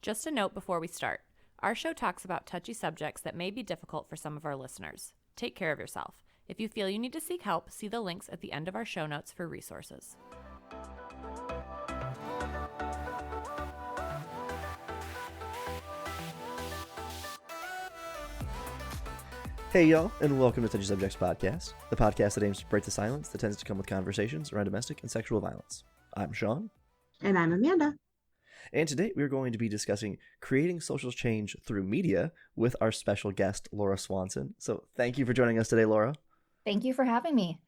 Just a note before we start. Our show talks about touchy subjects that may be difficult for some of our listeners. Take care of yourself. If you feel you need to seek help, see the links at the end of our show notes for resources. Hey y'all, and welcome to Touchy Subjects Podcast, the podcast that aims to break the silence that tends to come with conversations around domestic and sexual violence. I'm Sean. And I'm Amanda. And today we're going to be discussing creating social change through media with our special guest, Laura Swanson. So thank you for joining us today, Laura. Thank you for having me.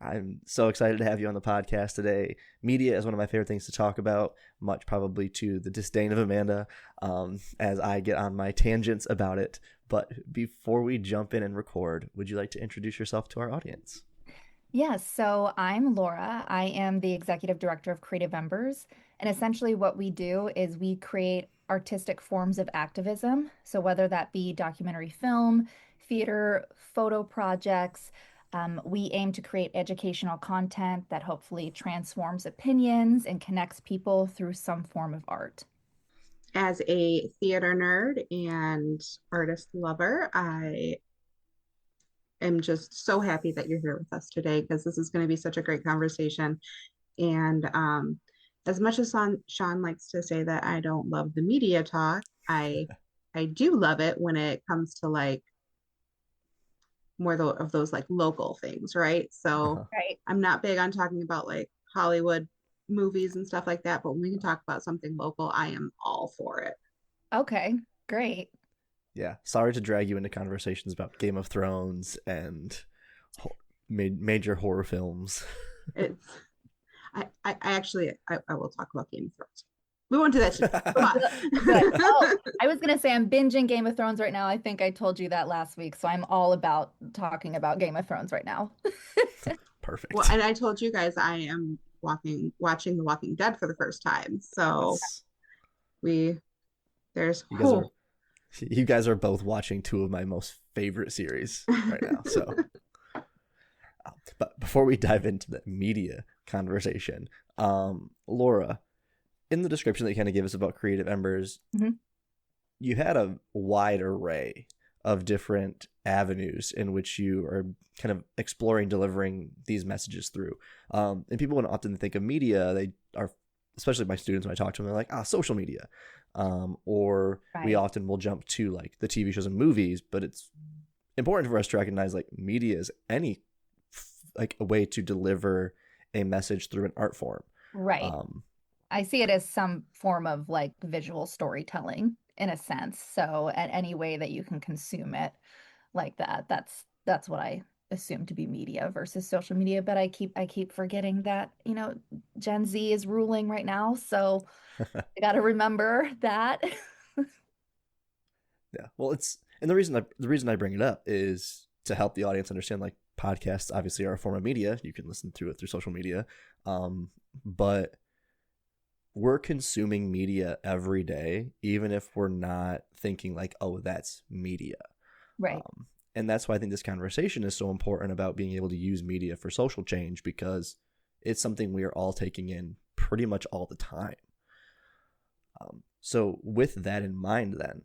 I'm so excited to have you on the podcast today. Media is one of my favorite things to talk about, much probably to the disdain of Amanda, as I get on my tangents about it. But before we jump in and record, would you like to introduce yourself to our audience? Yes, so I'm Laura. I am the executive director of Creative Embers. And essentially what we do is we create artistic forms of activism. So whether that be documentary film, theater, photo projects, we aim to create educational content that hopefully transforms opinions and connects people through some form of art. As a theater nerd and artist lover, I am just so happy that you're here with us today because this is going to be such a great conversation. And as much as Sean likes to say that I don't love the media talk, I do love it when it comes to like more of those like local things, right? So Right. I'm not big on talking about like Hollywood movies and stuff like that, but when we can talk about something local, I am all for it. Okay, great. Yeah, sorry to drag you into conversations about Game of Thrones and major horror films. It's I will talk about Game of Thrones. We won't do that today. Come on. Good. Oh, I was going to say I'm binging Game of Thrones right now. I think I told you that last week. So I'm all about talking about Game of Thrones right now. Perfect. Well, and I told you guys I am watching The Walking Dead for the first time. So you guys are both watching two of my most favorite series right now. So, but before we dive into the media conversation, Laura, in the description that you kind of gave us about Creative Embers, you had a wide array of different avenues in which you are kind of exploring delivering these messages through. And people would often think of media, they are, especially my students when I talk to them, they're like, social media. Or Right. we often will jump to like the TV shows and movies, but it's important for us to recognize like media is any like a way to deliver a message through an art form. Right. I see it as some form of like visual storytelling in a sense. So at any way that you can consume it like that, that's what I assume to be media versus social media. But I keep forgetting that, Gen Z is ruling right now. So I got to remember that. Yeah. Well, and the reason I bring it up is to help the audience understand like podcasts obviously are a form of media. You can listen to it through social media. But we're consuming media every day, even if we're not thinking like, oh, that's media. Right. And that's why I think this conversation is so important about being able to use media for social change, because it's something we are all taking in pretty much all the time. So with that in mind, then,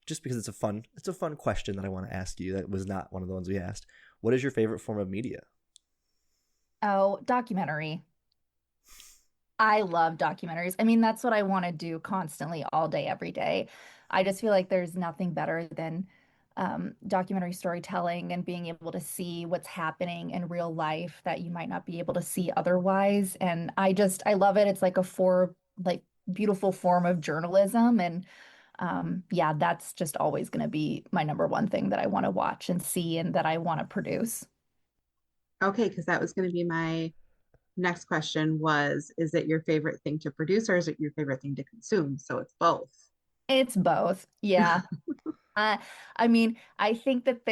just because it's a fun question that I want to ask you that was not one of the ones we asked, what is your favorite form of media? Oh, documentary. I love documentaries. I mean, that's what I want to do constantly, all day, every day. I just feel like there's nothing better than documentary storytelling and being able to see what's happening in real life that you might not be able to see otherwise. And I love it. It's like beautiful form of journalism. And yeah, that's just always going to be my number one thing that I want to watch and see and that I want to produce. Okay, because that was going to be my next question was, is it your favorite thing to produce or is it your favorite thing to consume? So it's both. It's both. Yeah. I mean, I think that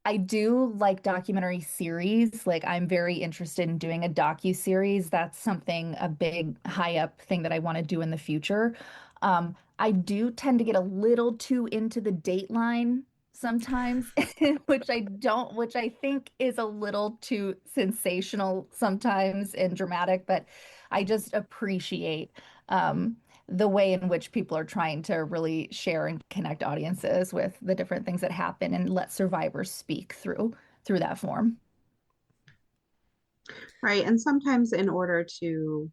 I do like documentary series. Like I'm very interested in doing a docu-series. That's a big high up thing that I want to do in the future. I do tend to get a little too into the Dateline sometimes, which I think is a little too sensational sometimes and dramatic, but I just appreciate the way in which people are trying to really share and connect audiences with the different things that happen and let survivors speak through that form. Right. And sometimes in order to,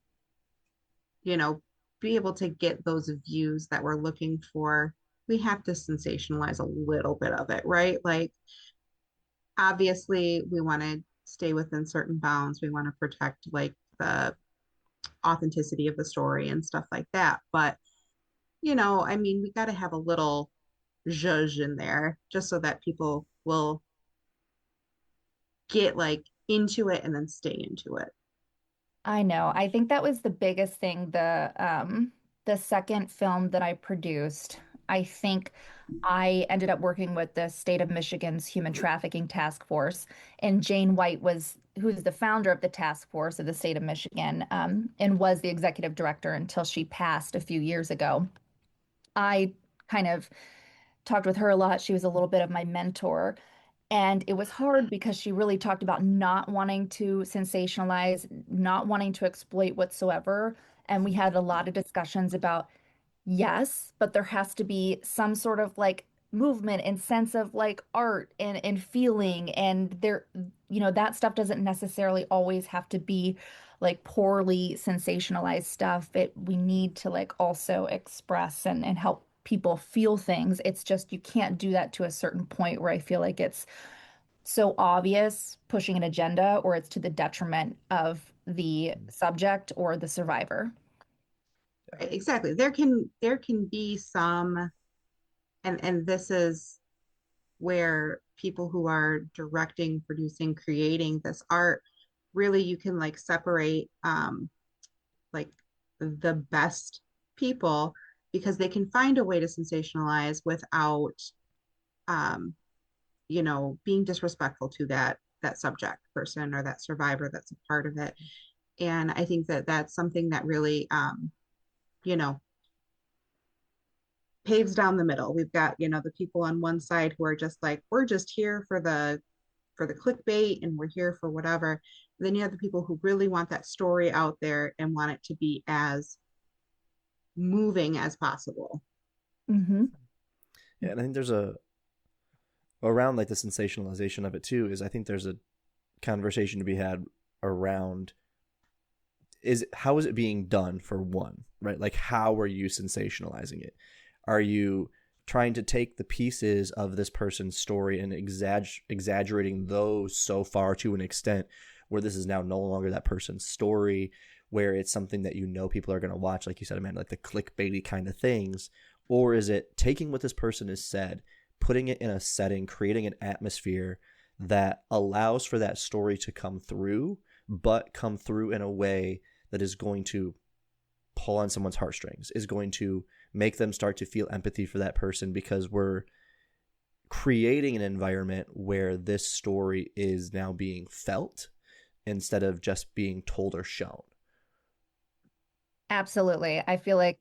you know, be able to get those views that we're looking for, we have to sensationalize a little bit of it, right? Like, obviously, we want to stay within certain bounds. We want to protect like the authenticity of the story and stuff like that. But, I mean, we got to have a little zhuzh in there just so that people will get like into it and then stay into it. I know. I think that was the biggest thing. The second film that I produced, I think I ended up working with the state of Michigan's Human Trafficking Task Force, and Jane White who's the founder of the task force of the state of Michigan, and was the executive director until she passed a few years ago. I kind of talked with her a lot. She was a little bit of my mentor. And it was hard because she really talked about not wanting to sensationalize, not wanting to exploit whatsoever. And we had a lot of discussions about, yes, but there has to be some sort of like movement and sense of like art and feeling. And that stuff doesn't necessarily always have to be like poorly sensationalized stuff. We need to like also express and help people feel things. It's just you can't do that to a certain point where I feel like it's so obvious pushing an agenda or it's to the detriment of the subject or the survivor. Right, exactly. There can be some, and this is where people who are directing, producing, creating this art, really you can like separate like the best people because they can find a way to sensationalize without um being disrespectful to that subject person or that survivor that's a part of it. And I think that that's something that really you know paves down the middle. We've got the people on one side who are just like, we're just here for the clickbait and we're here for whatever. And then you have the people who really want that story out there and want it to be as moving as possible. Hmm. Yeah, and I think there's around like the sensationalization of it too, is I think there's a conversation to be had around how is it being done, for one, right? Like, how are you sensationalizing it? Are you trying to take the pieces of this person's story and exaggerating those so far to an extent where this is now no longer that person's story, where it's something that people are going to watch, like you said, Amanda, like the clickbaity kind of things? Or is it taking what this person has said, putting it in a setting, creating an atmosphere that allows for that story to come through, but come through in a way that is going to pull on someone's heartstrings, is going to make them start to feel empathy for that person, because we're creating an environment where this story is now being felt instead of just being told or shown. Absolutely. I feel like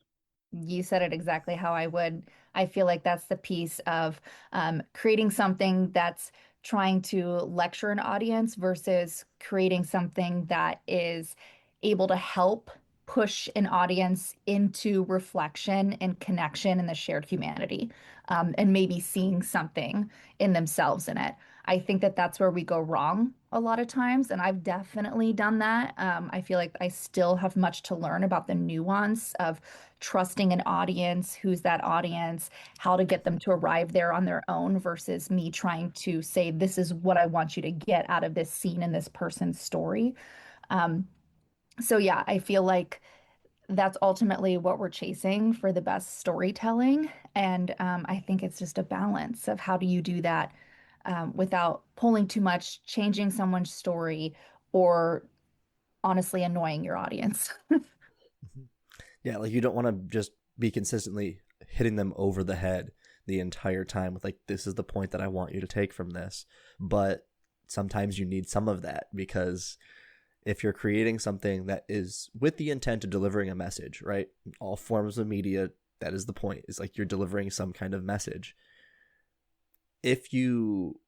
you said it exactly how I would. I feel like that's the piece of creating something that's trying to lecture an audience versus creating something that is able to help push an audience into reflection and connection and the shared humanity, and maybe seeing something in themselves in it. I think that that's where we go wrong a lot of times, and I've definitely done that. I feel like I still have much to learn about the nuance of trusting an audience, who's that audience, how to get them to arrive there on their own versus me trying to say, this is what I want you to get out of this scene in this person's story. Um, so yeah, I feel like that's ultimately what we're chasing for the best storytelling. And I think it's just a balance of how do you do that without pulling too much, changing someone's story, or honestly annoying your audience. Yeah, like you don't want to just be consistently hitting them over the head the entire time with like, this is the point that I want you to take from this. But sometimes you need some of that, because if you're creating something that is with the intent of delivering a message, right? All forms of media, that is the point, is like you're delivering some kind of message. If you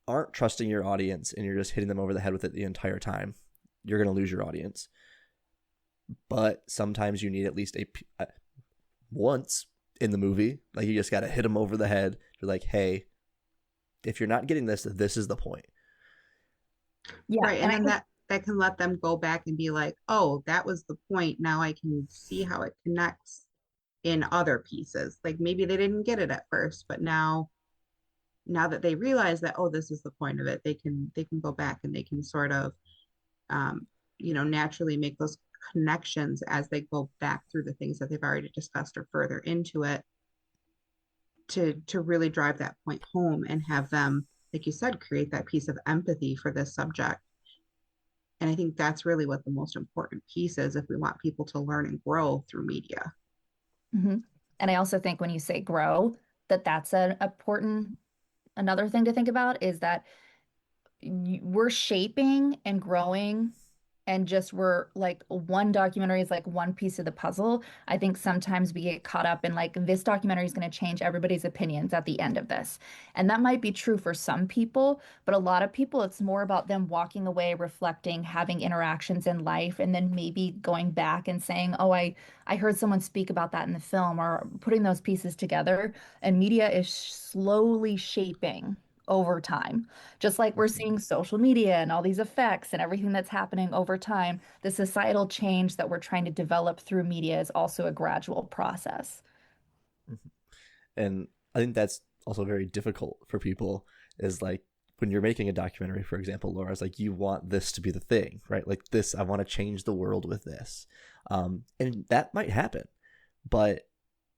aren't trusting your audience and you're just hitting them over the head with it the entire time, you're going to lose your audience. But sometimes you need at least once in the movie. Like, you just got to hit them over the head. You're like, hey, if you're not getting this, this is the point. Yeah. Right. And then that can let them go back and be like, oh, that was the point. Now I can see how it connects in other pieces. Like maybe they didn't get it at first, but now that they realize that, oh, this is the point of it, they can go back and they can sort of naturally make those connections as they go back through the things that they've already discussed or further into it to really drive that point home and have them, like you said, create that piece of empathy for this subject. And I think that's really what the most important piece is if we want people to learn and grow through media. Mm-hmm. And I also think when you say grow, that's an important, another thing to think about is that we're shaping and growing, and just we're like one documentary is like one piece of the puzzle. I think sometimes we get caught up in like this documentary is going to change everybody's opinions at the end of this. And that might be true for some people, but a lot of people, it's more about them walking away, reflecting, having interactions in life, and then maybe going back and saying, oh, I heard someone speak about that in the film, or putting those pieces together. And media is slowly shaping over time. Just like we're seeing social media and all these effects and everything that's happening over time, the societal change that we're trying to develop through media is also a gradual process. And I think that's also very difficult for people, is like when you're making a documentary, for example, Laura, it's like you want this to be the thing, right? Like this, I want to change the world with this. And that might happen, but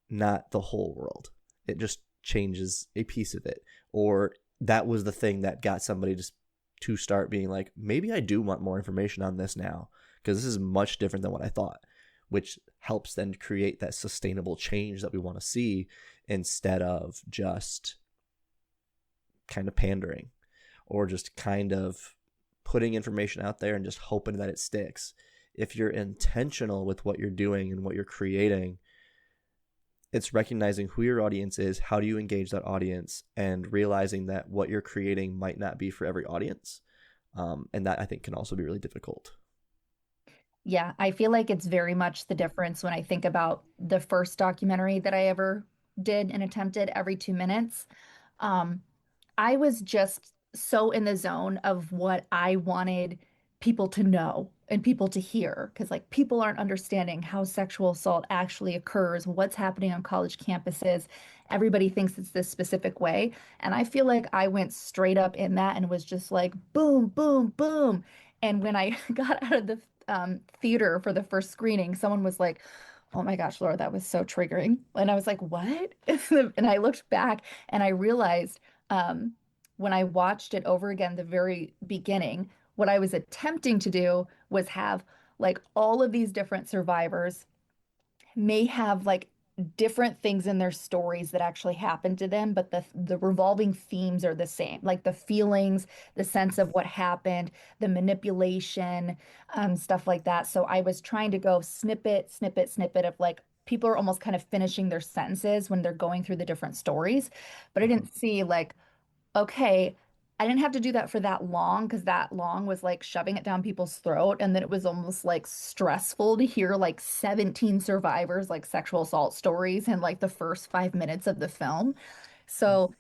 not the whole world. It just changes a piece of it. Or that was the thing that got somebody to start being like, maybe I do want more information on this now, because this is much different than what I thought, which helps then create that sustainable change that we want to see, instead of just kind of pandering or just kind of putting information out there and just hoping that it sticks. If you're intentional with what you're doing and what you're creating, it's recognizing who your audience is, how do you engage that audience, and realizing that what you're creating might not be for every audience. And that, I think, can also be really difficult. Yeah, I feel like it's very much the difference when I think about the first documentary that I ever did and attempted, Every 2 minutes. Um, I was just so in the zone of what I wanted people to know and people to hear, because like people aren't understanding how sexual assault actually occurs, what's happening on college campuses. Everybody thinks it's this specific way. And I feel like I went straight up in that and was just like, boom, boom, boom. And when I got out of the theater for the first screening, someone was like, oh my gosh, Laura, that was so triggering. And I was like, what? And I looked back and I realized when I watched it over again, the very beginning, what I was attempting to do was have like all of these different survivors may have like different things in their stories that actually happened to them, but the revolving themes are the same, like the feelings, the sense of what happened, the manipulation, stuff like that. So I was trying to go snippet, snippet, snippet of like people are almost kind of finishing their sentences when they're going through the different stories, but I didn't see like, okay, I didn't have to do that for that long because that long was like shoving it down people's throat. And then it was almost like stressful to hear like 17 survivors, like sexual assault stories in like the first 5 minutes of the film. So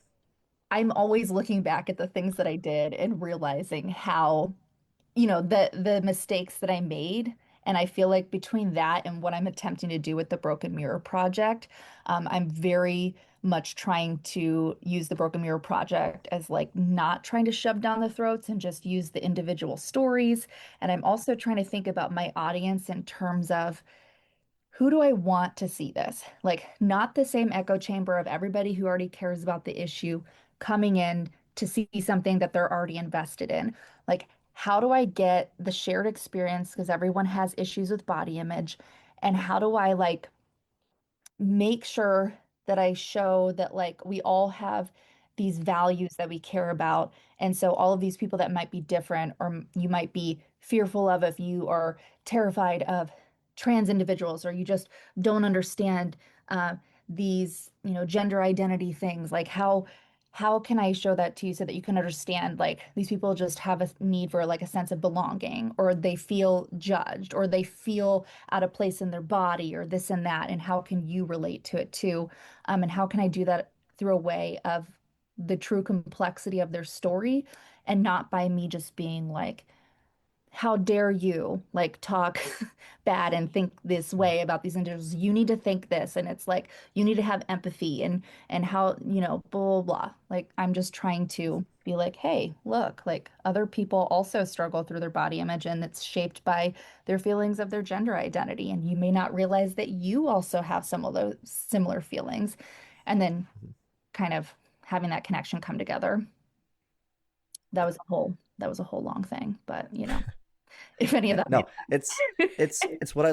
I'm always looking back at the things that I did and realizing how, the mistakes that I made. And I feel like between that and what I'm attempting to do with the Broken Mirror Project, I'm very much trying to use the Broken Mirror Project as like not trying to shove down the throats and just use the individual stories. And I'm also trying to think about my audience in terms of who do I want to see this? Like, not the same echo chamber of everybody who already cares about the issue coming in to see something that they're already invested in. Like, how do I get the shared experience? Because everyone has issues with body image. And how do I like make sure that I show that like we all have these values that we care about. And so all of these people that might be different or you might be fearful of if you are terrified of trans individuals or you just don't understand these, gender identity things, like how can I show that to you so that you can understand like these people just have a need for like a sense of belonging, or they feel judged, or they feel out of place in their body, or this and that, and how can you relate to it too? And how can I do that through a way of the true complexity of their story and not by me just being like, how dare you like talk bad and think this way about these individuals? You need to think this, and it's like you need to have empathy and how, blah blah blah. Like I'm just trying to be like, hey, look, like other people also struggle through their body image, and it's shaped by their feelings of their gender identity, and you may not realize that you also have some of those similar feelings, and then kind of having that connection come together. That was a whole long thing, but if any of that made No, it's what I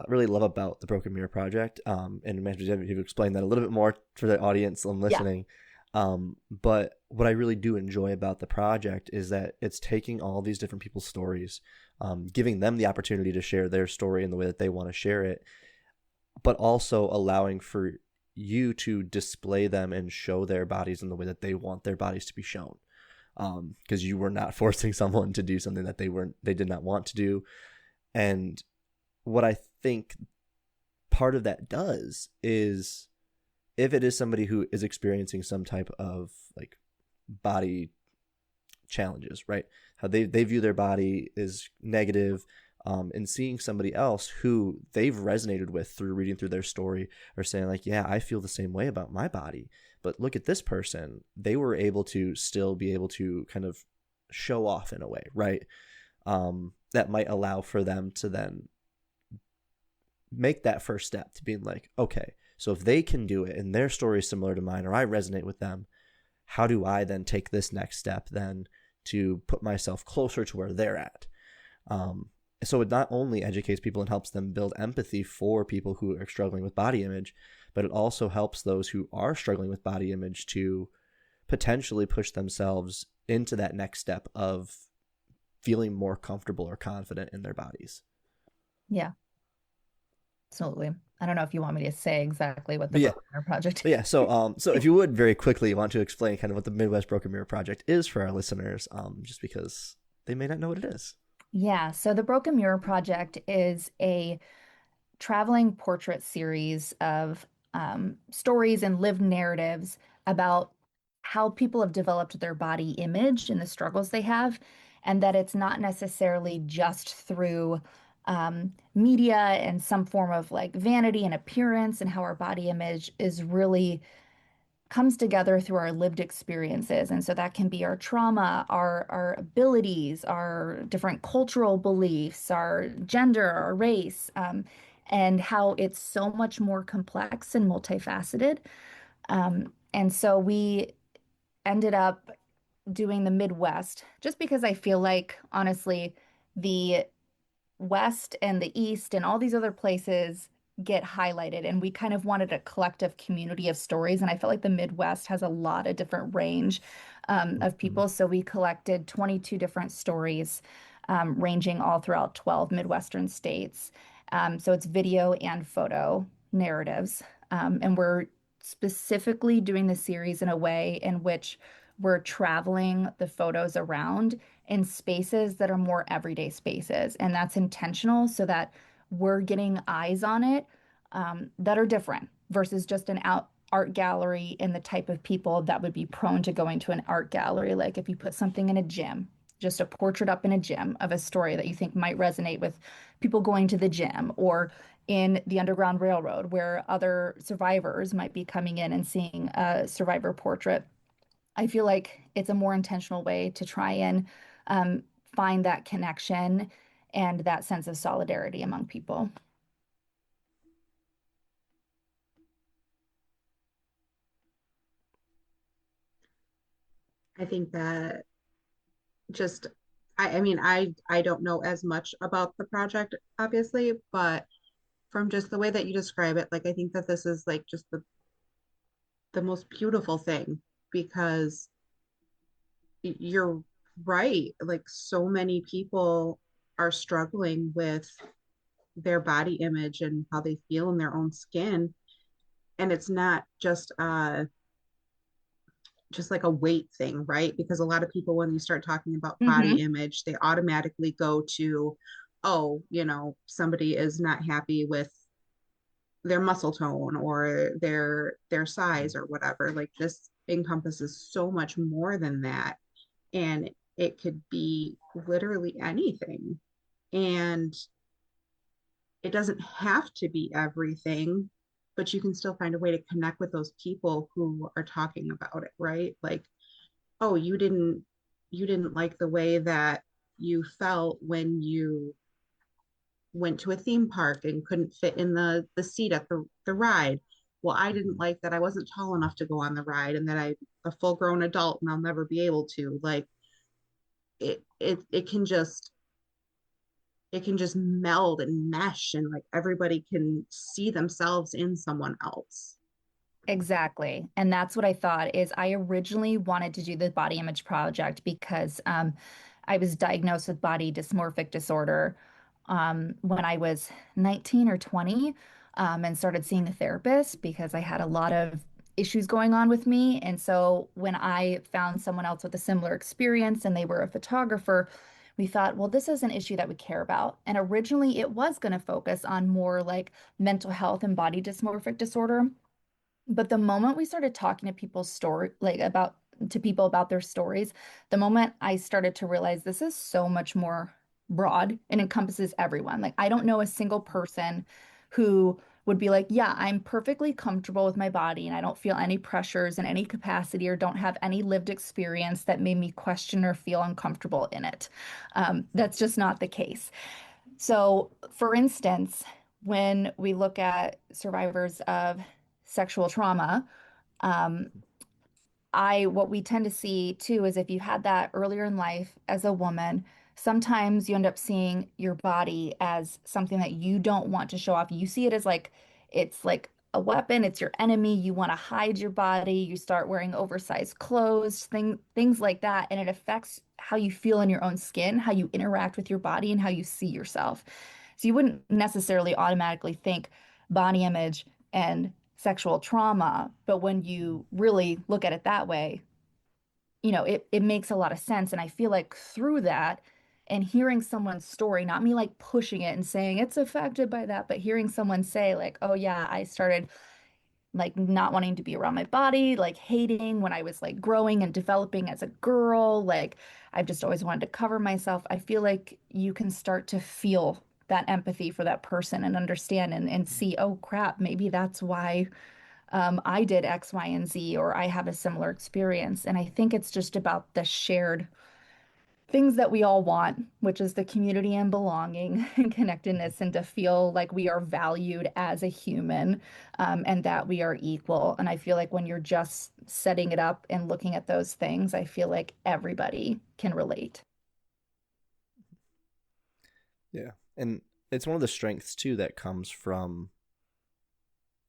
really love about the Broken Mirror Project. And imagine you've explained that a little bit more for the audience and listening. Yeah. But what I really do enjoy about the project is that it's taking all these different people's stories, giving them the opportunity to share their story in the way that they want to share it, but also allowing for you to display them and show their bodies in the way that they want their bodies to be shown. Because you were not forcing someone to do something that they did not want to do. And what I think part of that does is, if it is somebody who is experiencing some type of like body challenges, right? How they view their body is negative, and seeing somebody else who they've resonated with through reading through their story, or saying like, yeah, I feel the same way about my body. But look at this person. They were able to still be able to kind of show off in a way, right? That might allow for them to then make that first step to being like, okay, so if they can do it and their story is similar to mine, or I resonate with them, how do I then take this next step then to put myself closer to where they're at? So it not only educates people and helps them build empathy for people who are struggling with body image, but it also helps those who are struggling with body image to potentially push themselves into that next step of feeling more comfortable or confident in their bodies. Yeah, absolutely. I don't know if you want me to say exactly what the Broken Mirror Project is. Yeah, so if you would very quickly want to explain kind of what the Midwest Broken Mirror Project is for our listeners, just because they may not know what it is. Yeah, so the Broken Mirror Project is a traveling portrait series of stories and lived narratives about how people have developed their body image and the struggles they have, and that it's not necessarily just through media and some form of like vanity and appearance, and how our body image is really comes together through our lived experiences. And so that can be our trauma, our abilities, our different cultural beliefs, our gender, our race, and how it's so much more complex and multifaceted. And so we ended up doing the Midwest just because I feel like, honestly, the West and the East and all these other places get highlighted, and we kind of wanted a collective community of stories, and I felt like the Midwest has a lot of different range of people. So we collected 22 different stories, ranging all throughout 12 Midwestern states. So it's video and photo narratives, and we're specifically doing the series in a way in which we're traveling the photos around in spaces that are more everyday spaces. And that's intentional so that we're getting eyes on it, that are different versus just an art gallery and the type of people that would be prone to going to an art gallery. Like if you put something in a gym, just a portrait up in a gym of a story that you think might resonate with people going to the gym, or in the Underground Railroad, where other survivors might be coming in and seeing a survivor portrait. I feel like it's a more intentional way to try and find that connection and that sense of solidarity among people. I think that just I mean I don't know as much about the project obviously, but from just the way that you describe it, like I think that this is like just the most beautiful thing, because you're right, like so many people are struggling with their body image and how they feel in their own skin, and it's not just just like a weight thing, right? Because a lot of people, when you start talking about body Hmm. image, they automatically go to, oh, somebody is not happy with their muscle tone or their size or whatever. Like this encompasses so much more than that. And it could be literally anything. And it doesn't have to be everything, but you can still find a way to connect with those people who are talking about it, right? Like, oh, you didn't like the way that you felt when you went to a theme park and couldn't fit in the seat at the ride. Well, I didn't Mhm. like that I wasn't tall enough to go on the ride and that I'm a full grown adult and I'll never be able to. Like it can just meld and mesh and like everybody can see themselves in someone else. Exactly. And that's what I thought is I originally wanted to do the body image project because I was diagnosed with body dysmorphic disorder when I was 19 or 20 and started seeing a therapist because I had a lot of issues going on with me. And so when I found someone else with a similar experience and they were a photographer, we thought, well, this is an issue that we care about. And originally it was going to focus on more like mental health and body dysmorphic disorder. But the moment we started talking to people's story, like about to people about their stories, the moment I started to realize this is so much more broad and encompasses everyone. Like, I don't know a single person who would be like, yeah, I'm perfectly comfortable with my body and I don't feel any pressures in any capacity or don't have any lived experience that made me question or feel uncomfortable in it. That's just not the case. So, for instance, when we look at survivors of sexual trauma, um, what we tend to see too is if you had that earlier in life as a woman, sometimes you end up seeing your body as something that you don't want to show off. You see it as like it's like a weapon, it's your enemy. You want to hide your body. You start wearing oversized clothes, things like that, and it affects how you feel in your own skin, how you interact with your body, and how you see yourself. So you wouldn't necessarily automatically think body image and sexual trauma. But when you really look at it that way, it makes a lot of sense. And I feel like through that and hearing someone's story, not me like pushing it and saying it's affected by that, but hearing someone say, like, oh, yeah, I started like not wanting to be around my body, like hating when I was like growing and developing as a girl. Like I've just always wanted to cover myself. I feel like you can start to feel that empathy for that person and understand and see, oh crap, maybe that's why I did X, Y, and Z, or I have a similar experience. And I think it's just about the shared things that we all want, which is the community and belonging and connectedness, and to feel like we are valued as a human and that we are equal. And I feel like when you're just setting it up and looking at those things, I feel like everybody can relate. Yeah. And it's one of the strengths too that comes from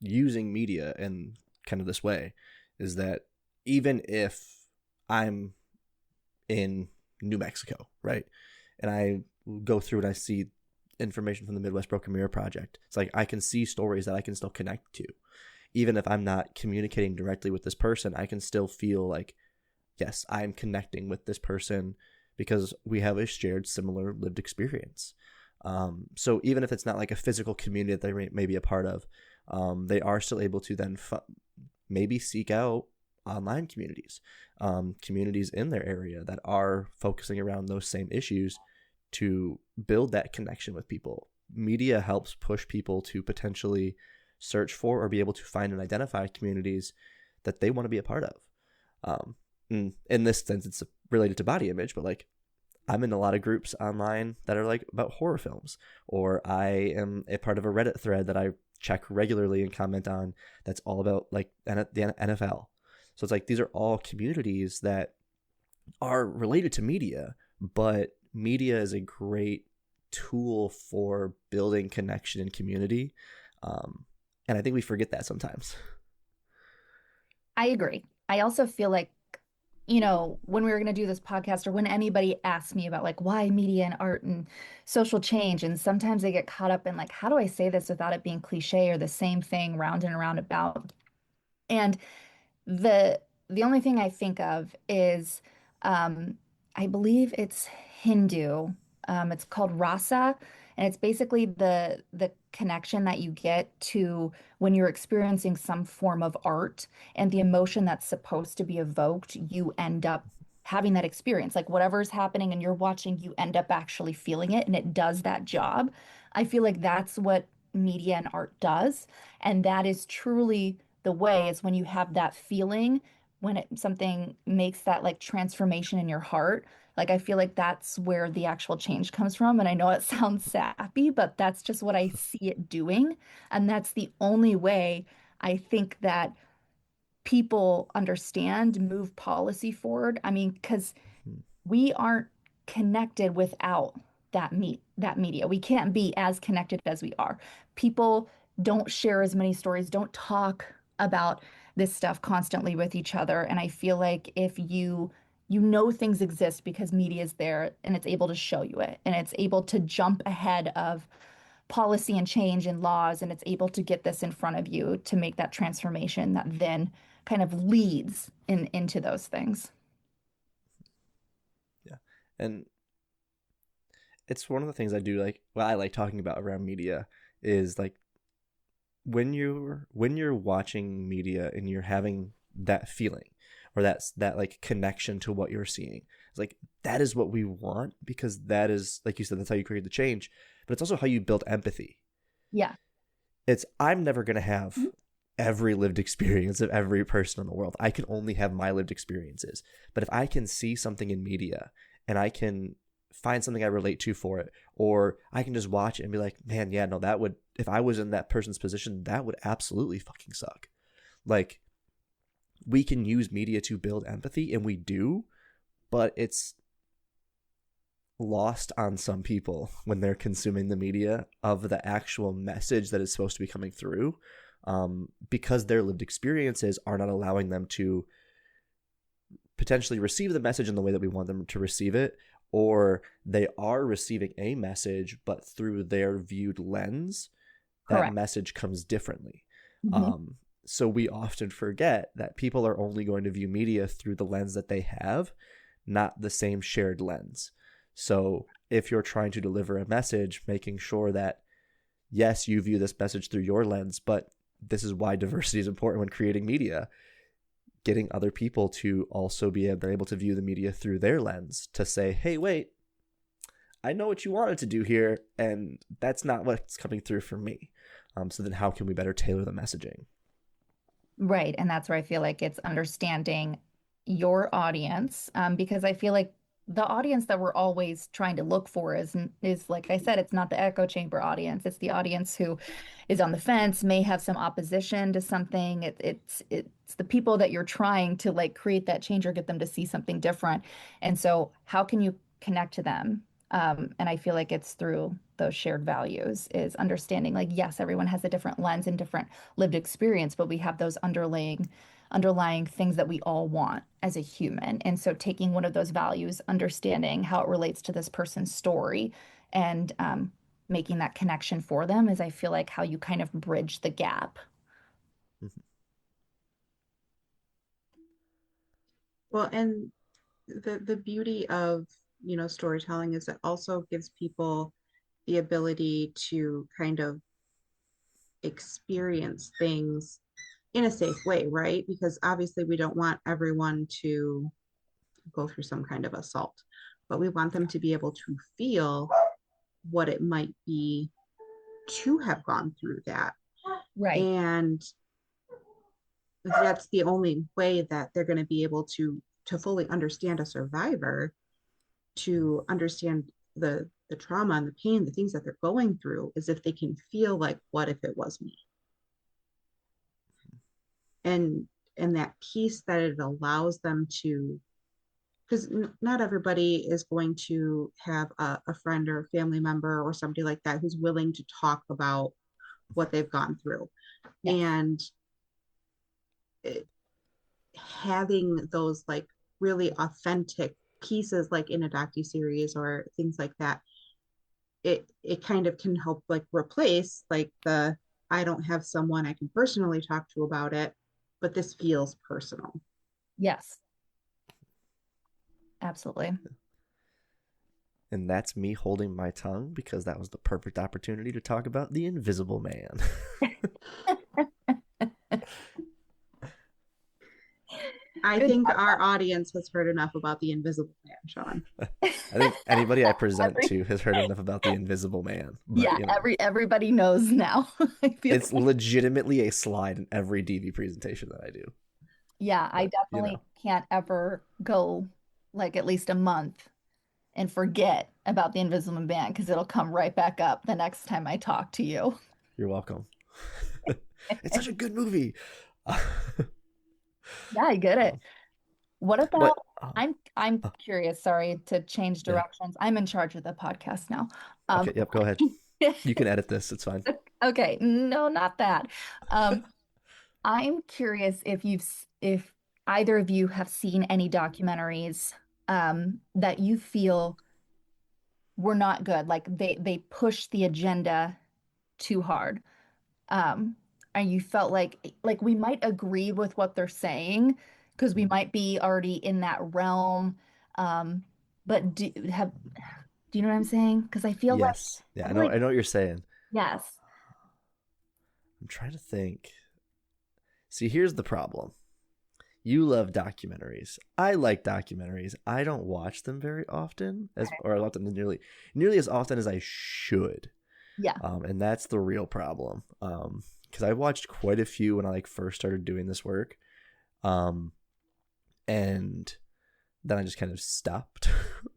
using media in kind of this way is that even if I'm in New Mexico, right? And I go through and I see information from the Midwest Broken Mirror Project. It's like I can see stories that I can still connect to. Even if I'm not communicating directly with this person, I can still feel like, yes, I'm connecting with this person because we have a shared similar lived experience. So even if it's not like a physical community that they may be a part of, they are still able to then maybe seek out online communities, communities in their area that are focusing around those same issues to build that connection with people. Media helps push people to potentially search for or be able to find and identify communities that they want to be a part of. In this sense, it's related to body image, but like I'm in a lot of groups online that are like about horror films, or I am a part of a Reddit thread that I check regularly and comment on that's all about like the NFL. So it's like these are all communities that are related to media, but media is a great tool for building connection and community. And I think we forget that sometimes. I agree. I also feel like, when we were going to do this podcast or when anybody asks me about like why media and art and social change, and sometimes they get caught up in like, how do I say this without it being cliche or the same thing round and around about? And the the only thing I think of is um, I believe it's Hindu. It's called rasa, and it's basically the connection that you get to when you're experiencing some form of art and the emotion that's supposed to be evoked, you end up having that experience. Like whatever's happening and you're watching, you end up actually feeling it, and it does that job. I feel like that's what media and art does, and that is truly the way is when you have that feeling when something makes that like transformation in your heart. Like I feel like that's where the actual change comes from. And I know it sounds sappy, but that's just what I see it doing. And that's the only way I think that people understand, move policy forward. I mean, because Mhm. we aren't connected without that media. We can't be as connected as we are. People don't share as many stories, don't talk about this stuff constantly with each other. And I feel like if you know things exist because media is there and it's able to show you it and it's able to jump ahead of policy and change and laws and it's able to get this in front of you to make that transformation that then kind of leads into those things. Yeah. And it's one of the things I do like, well, I like talking about around media is like when you're watching media and you're having that feeling or that like connection to what you're seeing. It's like that is what we want because that is like you said, that's how you create the change, but it's also how you build empathy. Yeah. It's I'm never going to have every lived experience of every person in the world. I can only have my lived experiences. But if I can see something in media and I can find something I relate to for it, or I can just watch it and be like, man, yeah, no, that would, if I was in that person's position, that would absolutely fucking suck. Like, we can use media to build empathy, and we do, but it's lost on some people when they're consuming the media of the actual message that is supposed to be coming through, because their lived experiences are not allowing them to potentially receive the message in the way that we want them to receive it, or they are receiving a message but through their viewed lens that Correct. message comes differently. Mhm. So we often forget that people are only going to view media through the lens that they have, not the same shared lens. So if you're trying to deliver a message, making sure that, yes, you view this message through your lens, but this is why diversity is important when creating media, getting other people to also be able to view the media through their lens to say, hey, wait, I know what you wanted to do here, and that's not what's coming through for me. So then how can we better tailor the messaging? Right. And that's where I feel like it's understanding your audience, because I feel like the audience that we're always trying to look for is like I said, it's not the echo chamber audience. It's the audience who is on the fence, may have some opposition to something. It's the people that you're trying to like create that change or get them to see something different. And so how can you connect to them? And I feel like it's through those shared values is understanding like, yes, everyone has a different lens and different lived experience, but we have those underlying things that we all want as a human. And so taking one of those values, understanding how it relates to this person's story and making that connection for them is I feel like how you kind of bridge the gap. Mhm. Well, and the beauty of, storytelling is it also gives people the ability to kind of experience things in a safe way, right? Because obviously we don't want everyone to go through some kind of assault, but we want them to be able to feel what it might be to have gone through that. Right. And that's the only way that they're going to be able to fully understand a survivor, to understand the trauma and the pain, the things that they're going through, is if they can feel like, what if it was me? And that piece that it allows them to, because not everybody is going to have a friend or a family member or somebody like that who's willing to talk about what they've gone through. Yes. And it, having those like really authentic pieces like in a docu-series or things like that, it kind of can help like replace like the I don't have someone I can personally talk to about it, but this feels personal. Yes. Absolutely. And that's me holding my tongue because that was the perfect opportunity to talk about The Invisible Man. I think our audience has heard enough about the Invisible Man, Sean. I think anybody I present to has heard enough about the Invisible Man. But, yeah, everybody knows now. It's legitimately a slide in every DV presentation that I do. Yeah, I definitely can't ever go like at least a month and forget about the Invisible Man because it'll come right back up the next time I talk to you. You're welcome. It's such a good movie. Yeah, I get it. What about I'm curious, sorry to change directions. I'm in charge of the podcast now. Okay, yep, go ahead. You can edit this, it's fine. Okay, no, not that. I'm curious if either of you have seen any documentaries that you feel were not good, like they push the agenda too hard. And you felt like we might agree with what they're saying because we might be already in that realm. But do you know what I'm saying? Because I feel yes. Yeah, I know what you're saying. Yes. I'm trying to think. See, here's the problem. You love documentaries. I like documentaries. I don't watch them very often, or I watch them nearly as often as I should. Yeah. And that's the real problem. Because I watched quite a few when I first started doing this work. And then I just kind of stopped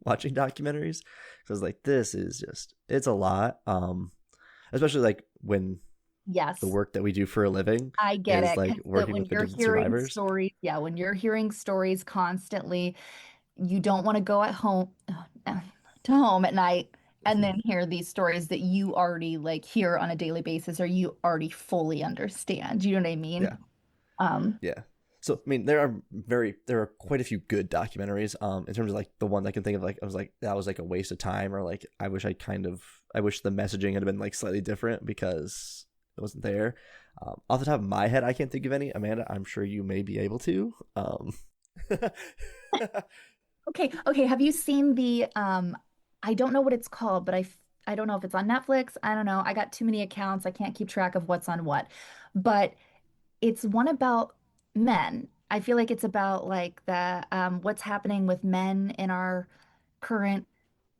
watching documentaries. So I was like, this is it's a lot. Especially when the work that we do for a living. I get it. Like working with the survivors. Stories, when you're hearing stories constantly, you don't want to go to home at night and then hear these stories that you already hear on a daily basis or you already fully understand. You know what I mean? Yeah. Yeah. So I mean, there are quite a few good documentaries. In terms of the one I can think of, I was like, that was a waste of time, or I wish the messaging had been slightly different because it wasn't there. Off the top of my head, I can't think of any. Amanda, I'm sure you may be able to. Okay. Have you seen the I don't know what it's called, but I don't know if it's on Netflix. I don't know. I got too many accounts. I can't keep track of what's on what. But it's one about men. I feel like it's about the what's happening with men in our current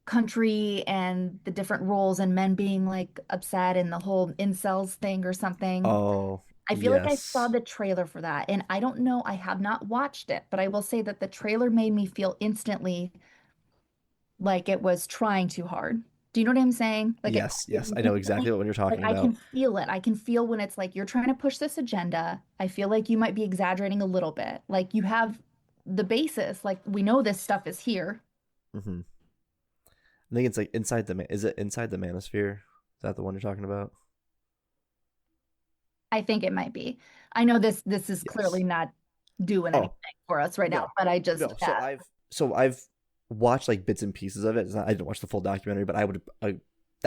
country and the different roles and men being upset and the whole incels thing or something. Oh, I feel like I saw the trailer for that, and I don't know, I have not watched it, but I will say that the trailer made me feel instantly like it was trying too hard. Do you know what I'm saying? Yes, I know exactly what you're talking about. I can feel it. I can feel when it's you're trying to push this agenda. I feel like you might be exaggerating a little bit. You have the basis. We know this stuff is here. Mm-hmm. I think it's is it Inside the Manosphere? Is that the one you're talking about? I think it might be. I know this is clearly not doing anything for us right now, but I just So I've watched bits and pieces of it. I didn't watch the full documentary, but that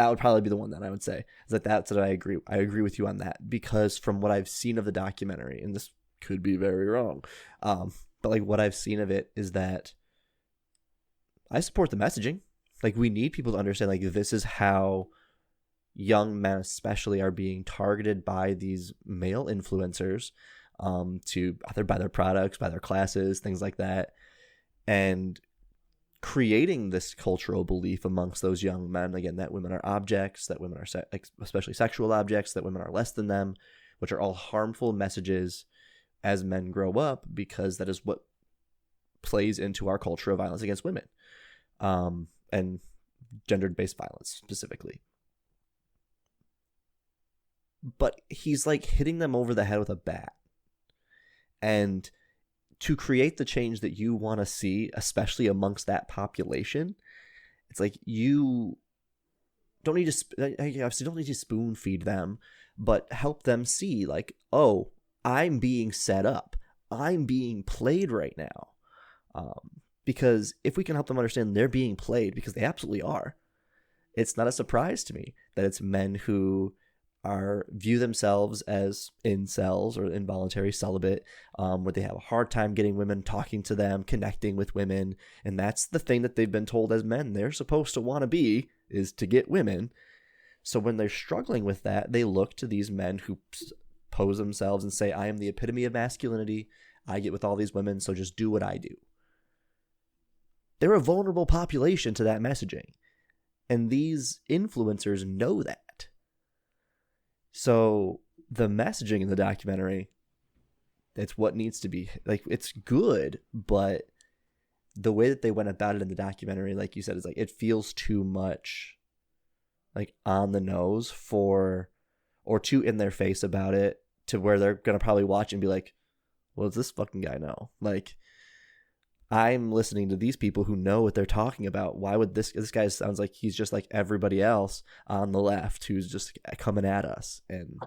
would probably be the one that I would say is that's what I agree with you on that, because from what I've seen of the documentary, and this could be very wrong, but what I've seen of it is that I support the messaging. We need people to understand this is how young men especially are being targeted by these male influencers to either buy their products, buy their classes, things like that, and creating this cultural belief amongst those young men, again, that women are objects, that women are especially sexual objects, that women are less than them, which are all harmful messages as men grow up, because that is what plays into our culture of violence against women, and gender-based violence specifically. But he's hitting them over the head with a bat. And to create the change that you want to see, especially amongst that population, it's you don't need to spoon feed them, but help them see oh, I'm being set up. I'm being played right now. Because if we can help them understand they're being played, because they absolutely are, it's not a surprise to me that it's men who view themselves as incels or involuntary celibate, where they have a hard time getting women, talking to them, connecting with women, and that's the thing that they've been told as men they're supposed to want to be, is to get women. So when they're struggling with that, they look to these men who pose themselves and say, I am the epitome of masculinity, I get with all these women, so just do what I do. They're a vulnerable population to that messaging, and these influencers know that. So the messaging in the documentary, it's what needs to be, like, it's good, but the way that they went about it in the documentary, like you said, is like, it feels too much like on the nose or too in their face about it, to where they're going to probably watch and be like, well, does this fucking guy know? Like, I'm listening to these people who know what they're talking about. Why would this guy sounds like he's just like everybody else on the left who's just coming at us? And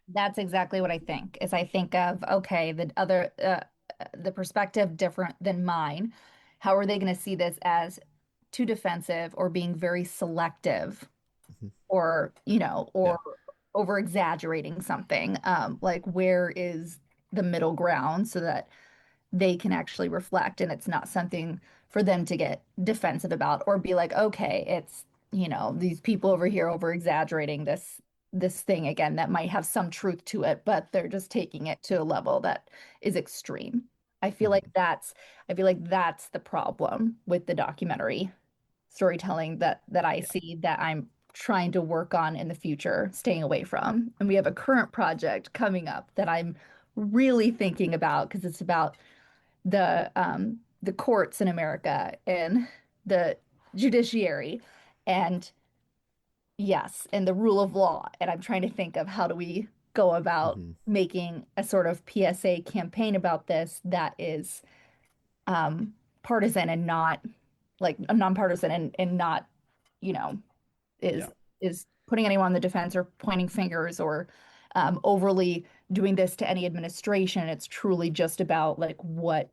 That's exactly what I think. Is I think of, okay, the perspective different than mine. How are they going to see this as too defensive or being very selective, or, or over exaggerating something? Like, where is the middle ground so that they can actually reflect and it's not something for them to get defensive about, or be like, okay, it's, these people over here over exaggerating this thing again that might have some truth to it, but they're just taking it to a level that is extreme. I feel like that's the problem with the documentary storytelling that I see, that I'm trying to work on in the future, staying away from. And we have a current project coming up that I'm really thinking about, because it's about the courts in America and the judiciary, and yes, and the rule of law. And I'm trying to think of how do we go about making a sort of PSA campaign about this that is partisan and not like nonpartisan, and not, you know, is putting anyone on the defense or pointing fingers, or overly doing this to any administration. It's truly just about like what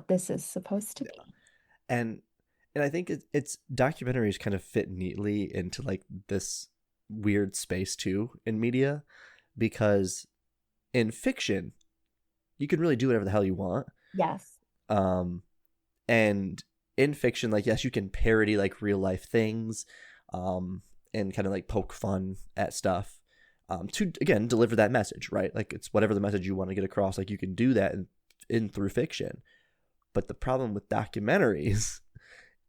this is supposed to be. and I think it's documentaries kind of fit neatly into like this weird space too in media, because in fiction you can really do whatever the hell you want. Yes. And in fiction, like, yes, you can parody like real life things, and kind of like poke fun at stuff, to again deliver that message, right? Like, it's whatever the message you want to get across, like you can do that in through fiction. But the problem with documentaries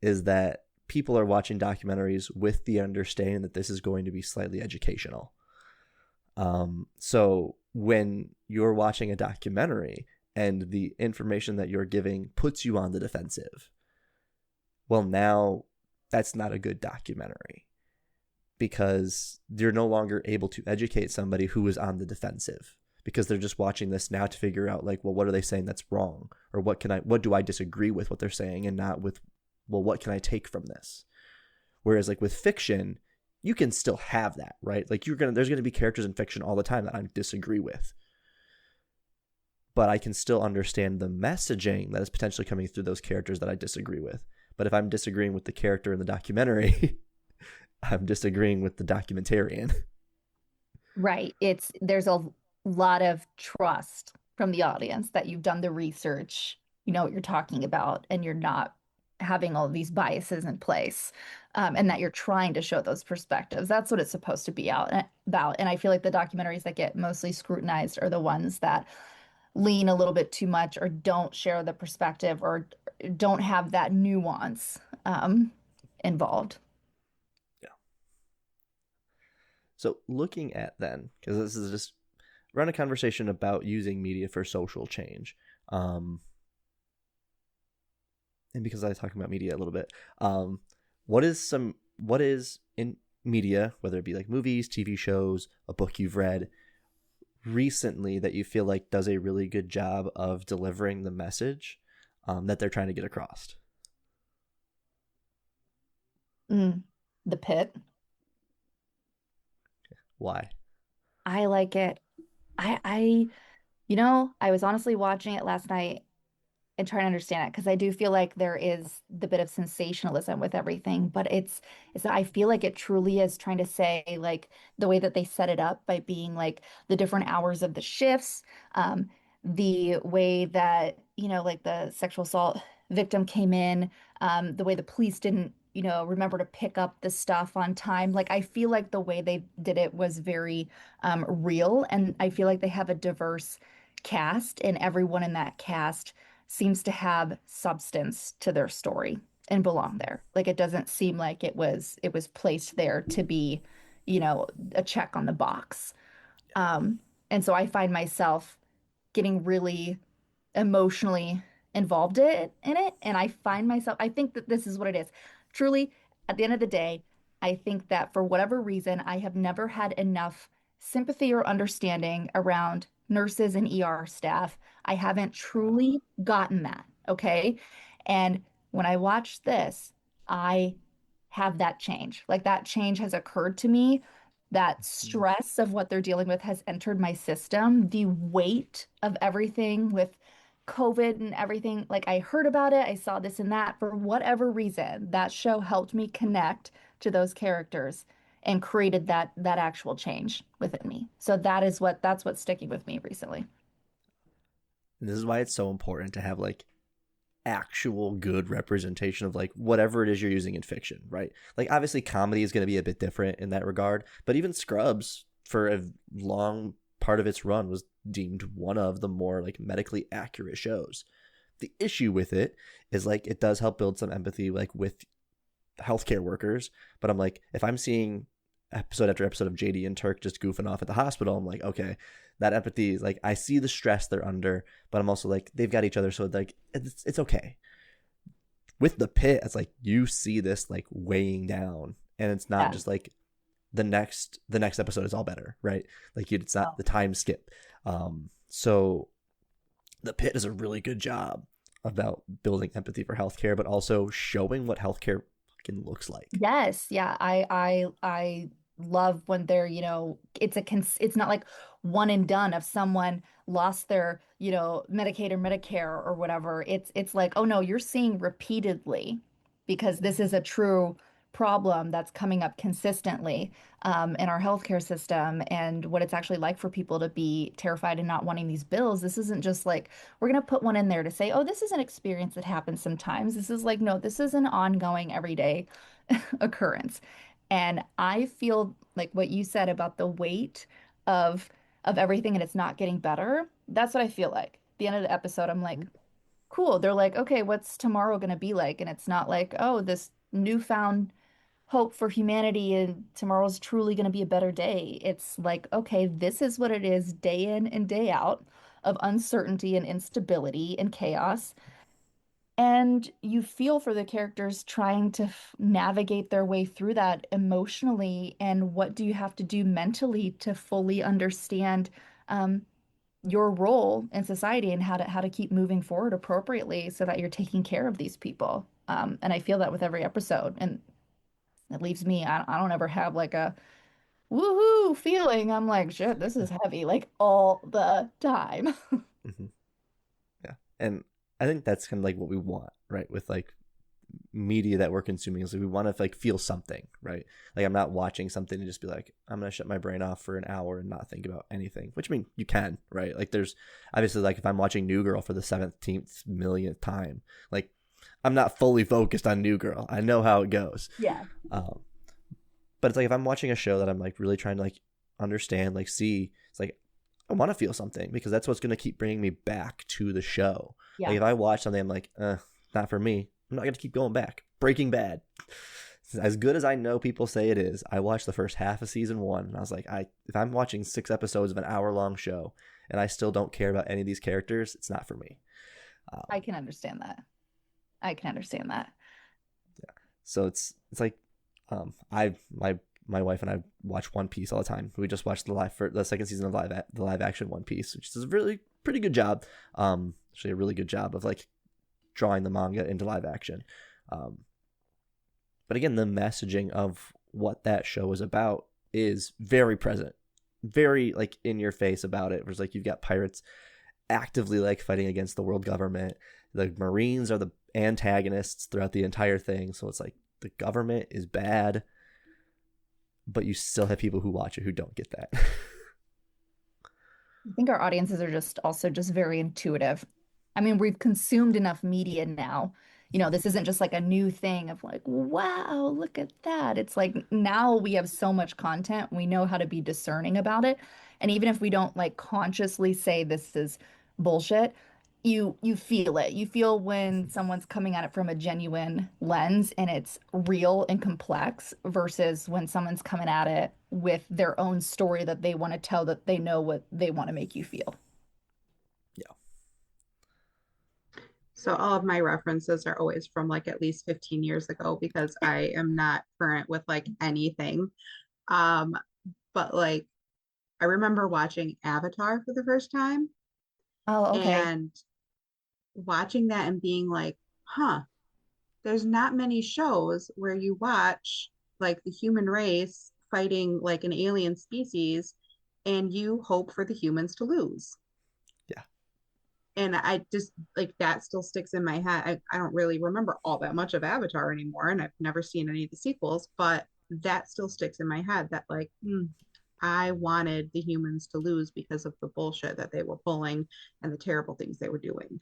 is that people are watching documentaries with the understanding that this is going to be slightly educational. So when you're watching a documentary and the information that you're giving puts you on the defensive, well, now that's not a good documentary, because you're no longer able to educate somebody who is on the defensive, because they're just watching this now to figure out like, well, what are they saying that's wrong? Or what do I disagree with what they're saying, and not with, well, what can I take from this? Whereas like with fiction, you can still have that, right? Like there's going to be characters in fiction all the time that I disagree with, but I can still understand the messaging that is potentially coming through those characters that I disagree with. But if I'm disagreeing with the character in the documentary, I'm disagreeing with the documentarian. Right. There's a lot of trust from the audience that you've done the research, you know what you're talking about, and you're not having all of these biases in place, and that you're trying to show those perspectives. That's what it's supposed to be about. And I feel like the documentaries that get mostly scrutinized are the ones that lean a little bit too much, or don't share the perspective, or don't have that nuance involved. Yeah. So looking at then, because this is just run a conversation about using media for social change. And because I talk about media a little bit, what is in media, whether it be like movies, TV shows, a book you've read recently that you feel like does a really good job of delivering the message that they're trying to get across? The Pit. Why? I like it. I was honestly watching it last night, and trying to understand it, because I do feel like there is the bit of sensationalism with everything, but it's I feel like it truly is trying to say, like, the way that they set it up by being like the different hours of the shifts, the way that, like the sexual assault victim came in, the way the police didn't, remember to pick up the stuff on time. Like, I feel like the way they did it was very real, and I feel like they have a diverse cast, and everyone in that cast seems to have substance to their story and belong there. Like, it doesn't seem like it was placed there to be, a check on the box. And so I find myself getting really emotionally involved in it. And I find myself, I think that this is what it is. Truly, at the end of the day, I think that for whatever reason, I have never had enough sympathy or understanding around nurses and ER staff. I haven't truly gotten that. Okay. And when I watch this, I have that change. Like, that change has occurred to me. That stress of what they're dealing with has entered my system. The weight of everything with COVID and everything, like, I heard about it, I saw this and that. For whatever reason, that show helped me connect to those characters and created that actual change within me. So that's what's sticking with me recently. And this is why it's so important to have like actual good representation of like whatever it is you're using in fiction, right? Like, obviously comedy is going to be a bit different in that regard, but even Scrubs for a long part of its run was deemed one of the more like medically accurate shows. The issue with it is like it does help build some empathy like with healthcare workers, but I'm like, if I'm seeing episode after episode of JD and Turk just goofing off at the hospital, I'm like, okay, that empathy is like, I see the stress they're under, but I'm also like, they've got each other, so like it's okay. With the Pit, it's like you see this like weighing down, and it's not just like the next episode is all better, right? Like it's not the time skip. So the Pit does a really good job about building empathy for healthcare, but also showing what healthcare fucking looks like. Yes, yeah, I love when they're, it's not like one and done of someone lost their, Medicaid or Medicare or whatever. It's like, oh no, you're seeing repeatedly, because this is a true problem that's coming up consistently in our healthcare system, and what it's actually like for people to be terrified and not wanting these bills. This isn't just like, we're going to put one in there to say, oh, this is an experience that happens sometimes. This is like, no, this is an ongoing everyday occurrence. And I feel like what you said about the weight of everything, and it's not getting better. That's what I feel like. At the end of the episode, I'm like, cool. They're like, okay, what's tomorrow going to be like? And it's not like, oh, this newfound hope for humanity and tomorrow's truly going to be a better day. It's like, okay, this is what it is day in and day out of uncertainty and instability and chaos. And you feel for the characters trying to navigate their way through that emotionally. And what do you have to do mentally to fully understand your role in society, and how to keep moving forward appropriately so that you're taking care of these people. And I feel that with every episode. And it leaves me, I don't ever have like a woohoo feeling. I'm like, shit, this is heavy, like all the time. Mm-hmm. Yeah. And I think that's kind of like what we want, right? With like media that we're consuming, is like we want to like feel something, right? Like, I'm not watching something and just be like, I'm gonna shut my brain off for an hour and not think about anything, which, I mean, you can, right? Like, there's obviously, like, if I'm watching New Girl for the 17th millionth time, like, I'm not fully focused on New Girl. I know how it goes. Yeah. But it's like, if I'm watching a show that I'm like really trying to like understand, like see, it's like I want to feel something, because that's what's going to keep bringing me back to the show. Yeah. Like, if I watch something, I'm like, not for me, I'm not going to keep going back. Breaking Bad, as good as I know people say it is, I watched the first half of season 1, and I was like, if I'm watching 6 episodes of an hour-long show and I still don't care about any of these characters, it's not for me. I can understand that. Yeah. So it's like, my wife and I watch One Piece all the time. We just watched the second season of the live action One Piece, which is a really pretty good job. Actually, a really good job of like drawing the manga into live action. But again, the messaging of what that show is about is very present, very like in your face about it. Whereas like, you've got pirates actively like fighting against the world government. The Marines are the antagonists throughout the entire thing. So it's like the government is bad, but you still have people who watch it who don't get that. I think our audiences are just very intuitive. I mean, we've consumed enough media now. This isn't just like a new thing of like, wow, look at that. It's like now we have so much content, we know how to be discerning about it. And even if we don't like consciously say this is bullshit, you feel it. You feel when someone's coming at it from a genuine lens and it's real and complex versus when someone's coming at it with their own story that they want to tell, that they know what they want to make you feel. Yeah. So all of my references are always from like at least 15 years ago because I am not current with like anything. But like I remember watching Avatar for the first time Oh, okay. and watching that and being like, huh, there's not many shows where you watch like the human race fighting like an alien species and you hope for the humans to lose. Yeah. And I just like that still sticks in my head. I don't really remember all that much of Avatar anymore, and I've never seen any of the sequels, but that still sticks in my head that like, I wanted the humans to lose because of the bullshit that they were pulling and the terrible things they were doing.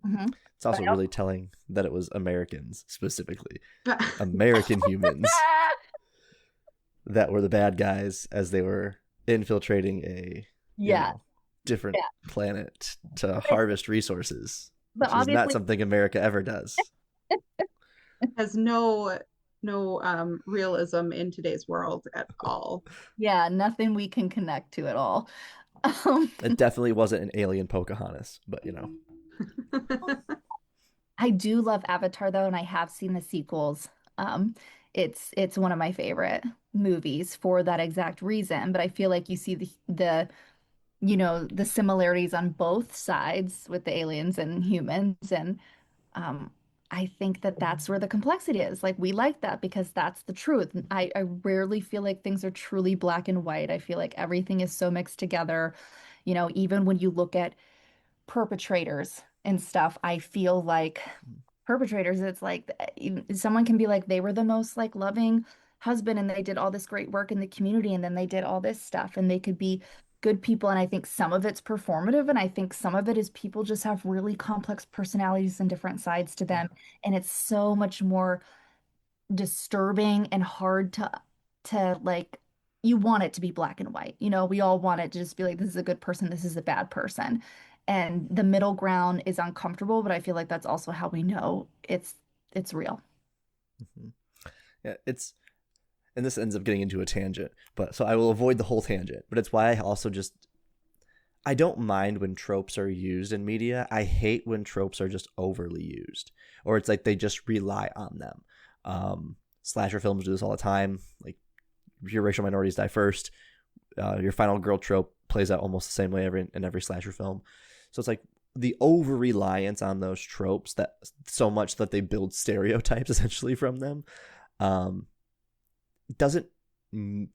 Mm-hmm. It's also really telling that it was Americans specifically, American humans that were the bad guys as they were infiltrating a different planet to harvest resources, but which is not something America ever does. Has no realism in today's world at all. Yeah, nothing we can connect to at all. It definitely wasn't an alien Pocahontas, but I do love Avatar though, and I have seen the sequels. It's one of my favorite movies for that exact reason. But I feel like you see the similarities on both sides with the aliens and humans, and I think that that's where the complexity is. Like we like that because that's the truth. I rarely feel like things are truly black and white. I feel like everything is so mixed together. Even when you look at perpetrators and stuff, I feel like perpetrators, it's like someone can be like they were the most like loving husband and they did all this great work in the community and then they did all this stuff and they could be good people. And I think some of it's performative and I think some of it is people just have really complex personalities and different sides to them. And it's so much more disturbing and hard to like you want it to be black and white. We all want it to just be like this is a good person, this is a bad person. And the middle ground is uncomfortable, but I feel like that's also how we know it's real. Mm-hmm. Yeah, and this ends up getting into a tangent, but so I will avoid the whole tangent, but it's why I also I don't mind when tropes are used in media. I hate when tropes are just overly used or it's like they just rely on them. Slasher films do this all the time. Like your racial minorities die first. Your final girl trope plays out almost the same way in every slasher film. So it's like the over reliance on those tropes that so much that they build stereotypes essentially from them doesn't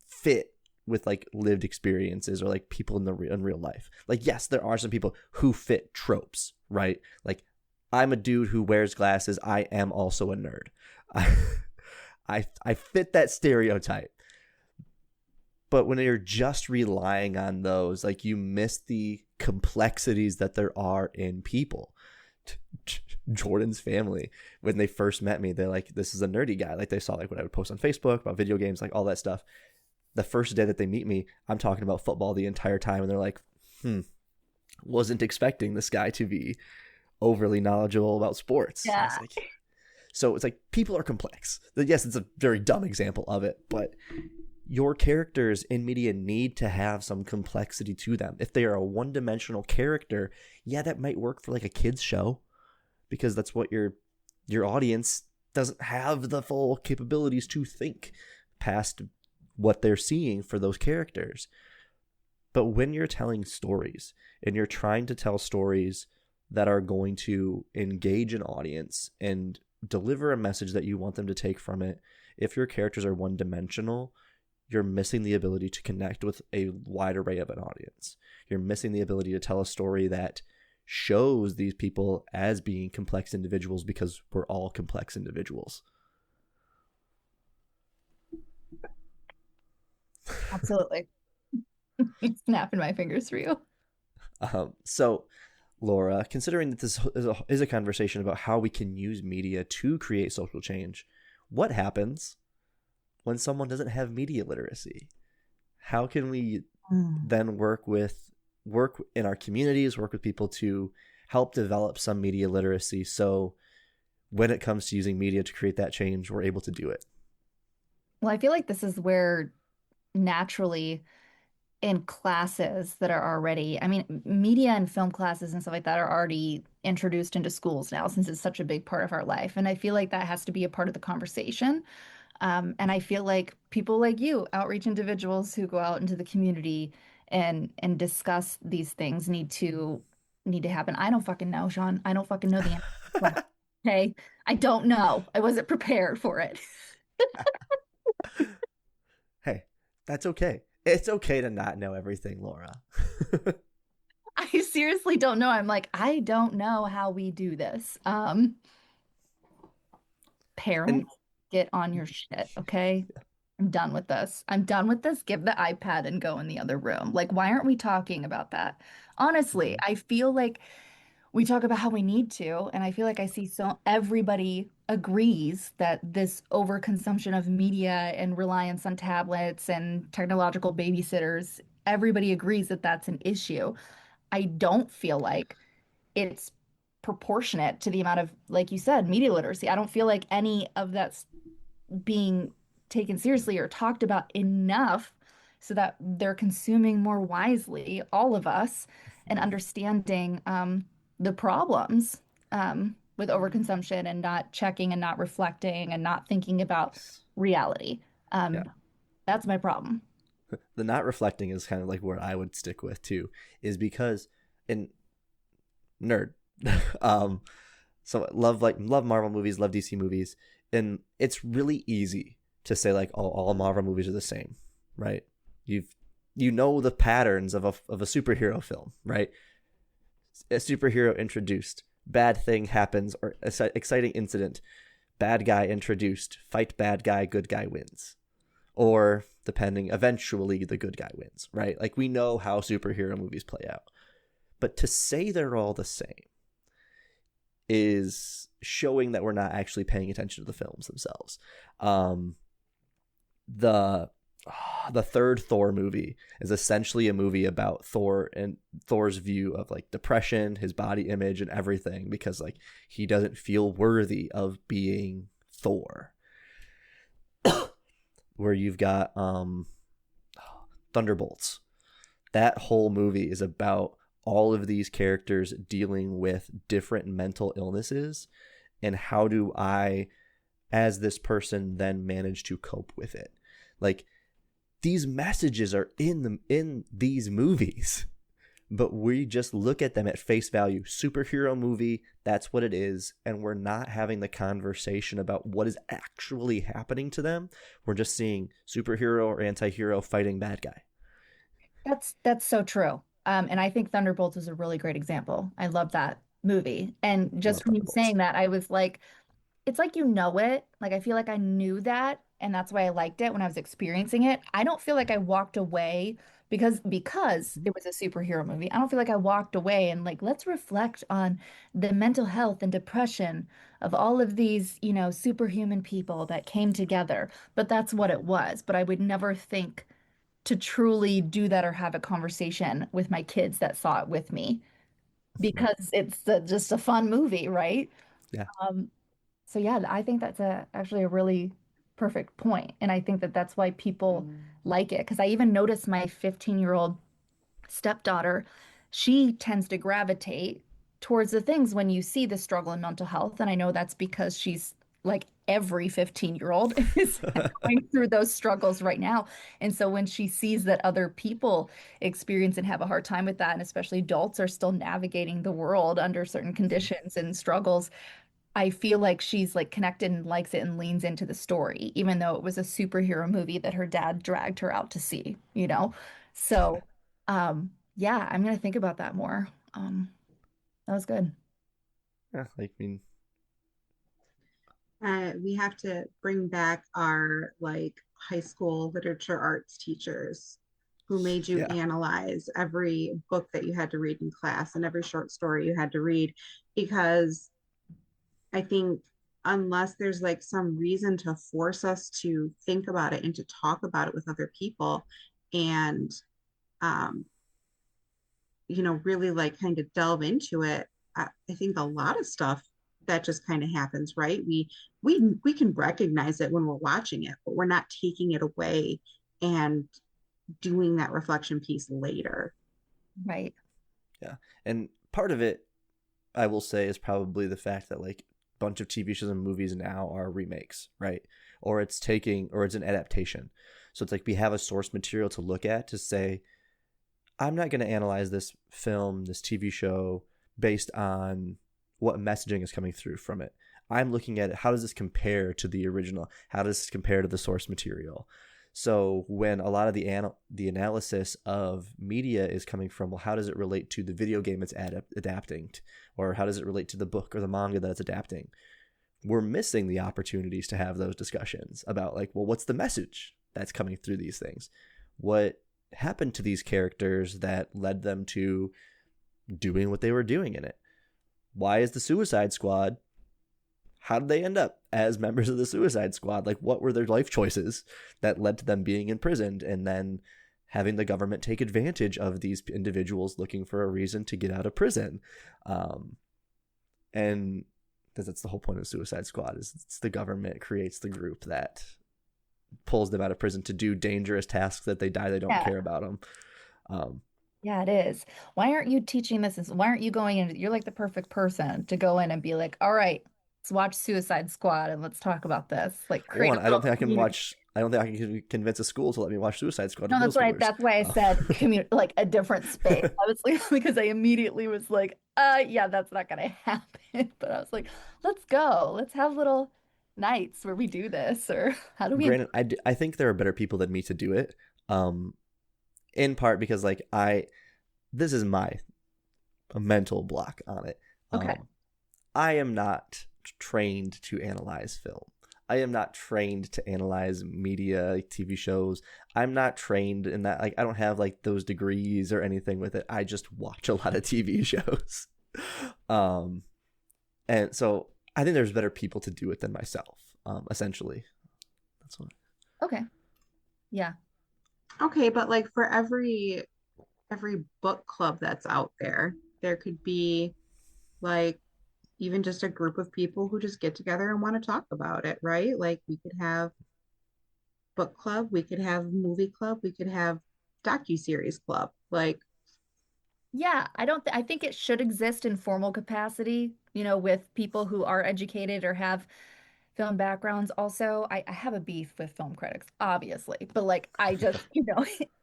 fit with like lived experiences or like people in real life. Like, yes, there are some people who fit tropes, right? Like I'm a dude who wears glasses. I am also a nerd. I fit that stereotype. But when you're just relying on those, like you miss the complexities that there are in people. Jordan's family, when they first met me, they're like, this is a nerdy guy. Like they saw like what I would post on Facebook about video games, like all that stuff. The first day that they meet me, I'm talking about football the entire time. And they're like, wasn't expecting this guy to be overly knowledgeable about sports. Yeah. So it's like people are complex. Yes, it's a very dumb example of it, but your characters in media need to have some complexity to them. If they are a one-dimensional character, yeah, that might work for like a kid's show because that's what your audience doesn't have the full capabilities to think past what they're seeing for those characters. But when you're telling stories and you're trying to tell stories that are going to engage an audience and deliver a message that you want them to take from it, if your characters are one-dimensional, you're missing the ability to connect with a wide array of an audience. You're missing the ability to tell a story that shows these people as being complex individuals because we're all complex individuals. Absolutely. Snapping my fingers for you. So, Laura, considering that this is a conversation about how we can use media to create social change, what happens when someone doesn't have media literacy? How can we then work in our communities, work with people to help develop some media literacy, so when it comes to using media to create that change, we're able to do it? Well, I feel like this is where naturally in classes that are already, I mean, media and film classes and stuff like that are already introduced into schools now since it's such a big part of our life. And I feel like that has to be a part of the conversation. And I feel like people like you, outreach individuals who go out into the community and discuss these things need to happen. I don't fucking know, Sean. I don't fucking know the answer. Okay. I don't know. I wasn't prepared for it. Hey, that's okay. It's okay to not know everything, Laura. I seriously don't know. I'm like, I don't know how we do this. Parents, get on your shit, okay? I'm done with this. I'm done with this. Give the iPad and go in the other room. Like, why aren't we talking about that? Honestly, I feel like we talk about how we need to, and I feel like I see so everybody agrees that this overconsumption of media and reliance on tablets and technological babysitters, everybody agrees that that's an issue. I don't feel like it's proportionate to the amount of, like you said, media literacy. I don't feel like any of that's being taken seriously or talked about enough so that they're consuming more wisely, all of us, and understanding the problems with overconsumption and not checking and not reflecting and not thinking about reality. Yeah. That's my problem. The not reflecting is kind of like where I would stick with too, is because in nerd, so love Marvel movies, love DC movies, and it's really easy to say like, oh, all Marvel movies are the same, right? You know the patterns of a superhero film, right? A superhero introduced, bad thing happens, or exciting incident, bad guy introduced, fight bad guy, good guy wins. Or depending, eventually the good guy wins, right? Like, we know how superhero movies play out. But to say they're all the same is showing that we're not actually paying attention to the films themselves. The third Thor movie is essentially a movie about Thor and Thor's view of like depression, his body image, and everything, because like he doesn't feel worthy of being Thor. Where you've got Thunderbolts. That whole movie is about all of these characters dealing with different mental illnesses, and how do I, as this person, then manage to cope with it. Like, these messages are in these movies, but we just look at them at face value. Superhero movie, that's what it is, and we're not having the conversation about what is actually happening to them. We're just seeing superhero or anti-hero fighting bad guy. That's so true. And I think Thunderbolts is a really great example. I love that movie. And just from you saying that, I was like, it's like you know it. Like I feel like I knew that, and that's why I liked it when I was experiencing it. I don't feel like I walked away because it was a superhero movie. I don't feel like I walked away and like, let's reflect on the mental health and depression of all of these, superhuman people that came together. But that's what it was. But I would never think to truly do that or have a conversation with my kids that saw it with me because it's just a fun movie, right? Yeah. So yeah, I think that's actually a really perfect point. And I think that that's why people like it. Because I even noticed my 15-year-old stepdaughter, she tends to gravitate towards the things when you see the struggle in mental health. And I know that's because she's like every 15-year-old is going through those struggles right now. And so when she sees that other people experience and have a hard time with that, and especially adults are still navigating the world under certain conditions and struggles, I feel like she's like connected and likes it and leans into the story, even though it was a superhero movie that her dad dragged her out to see. So, yeah, I'm gonna think about that more. That was good. Yeah, like, I mean, We have to bring back our like high school literature arts teachers who made you yeah, analyze every book that you had to read in class and every short story you had to read, because I think unless there's like some reason to force us to think about it and to talk about it with other people and um, really like kind of delve into it, I think a lot of stuff that just kind of happens, right? We can recognize it when we're watching it, but we're not taking it away and doing that reflection piece later. Right. yeah. And part of it, I will say, is probably the fact that like a bunch of TV shows and movies now are remakes, right? Or it's an adaptation. So it's like we have a source material to look at to say, I'm not going to analyze this film, this TV show based on what messaging is coming through from it. I'm looking at it, how does this compare to the original? How does this compare to the source material? So when a lot of the analysis of media is coming from, well, how does it relate to the video game it's adapting, or how does it relate to the book or the manga that it's adapting? We're missing the opportunities to have those discussions about like, well, what's the message that's coming through these things? What happened to these characters that led them to doing what they were doing in it? Why is the Suicide Squad? How did they end up as members of the Suicide Squad? Like, what were their life choices that led to them being imprisoned and then having the government take advantage of these individuals looking for a reason to get out of prison? And that's the whole point of Suicide Squad, is it's the government creates the group that pulls them out of prison to do dangerous tasks that they don't care about them. Yeah, it is. Why aren't you teaching this? Why aren't you going in? You're like the perfect person to go in and be like, all right, let's watch Suicide Squad and let's talk about this. Like create One, a I don't little think I can community. watch. I don't think I can convince a school to let me watch Suicide Squad No, in middle schoolers. that's why I said community, like a different space. I was like, because I immediately was like, yeah, that's not gonna happen. But I was like, let's go. Let's have little nights where we do this, or how do we? Granted, I think there are better people than me to do it. In part because like this is my mental block on it. Okay. I am not trained to analyze film. I am not trained to analyze media, like TV shows. I'm not trained in that. Like, I don't have like those degrees or anything with it. I just watch a lot of TV shows. And so I think there's better people to do it than myself. Essentially, that's what. Okay. Yeah. Okay, but like for every book club that's out there, there could be like even just a group of people who just get together and want to talk about it, right? Like we could have book club, we could have movie club, we could have docu-series club. Like, Yeah, I don't th I think it should exist in formal capacity, with people who are educated or have film backgrounds. Also, I have a beef with film critics, obviously, but like I just,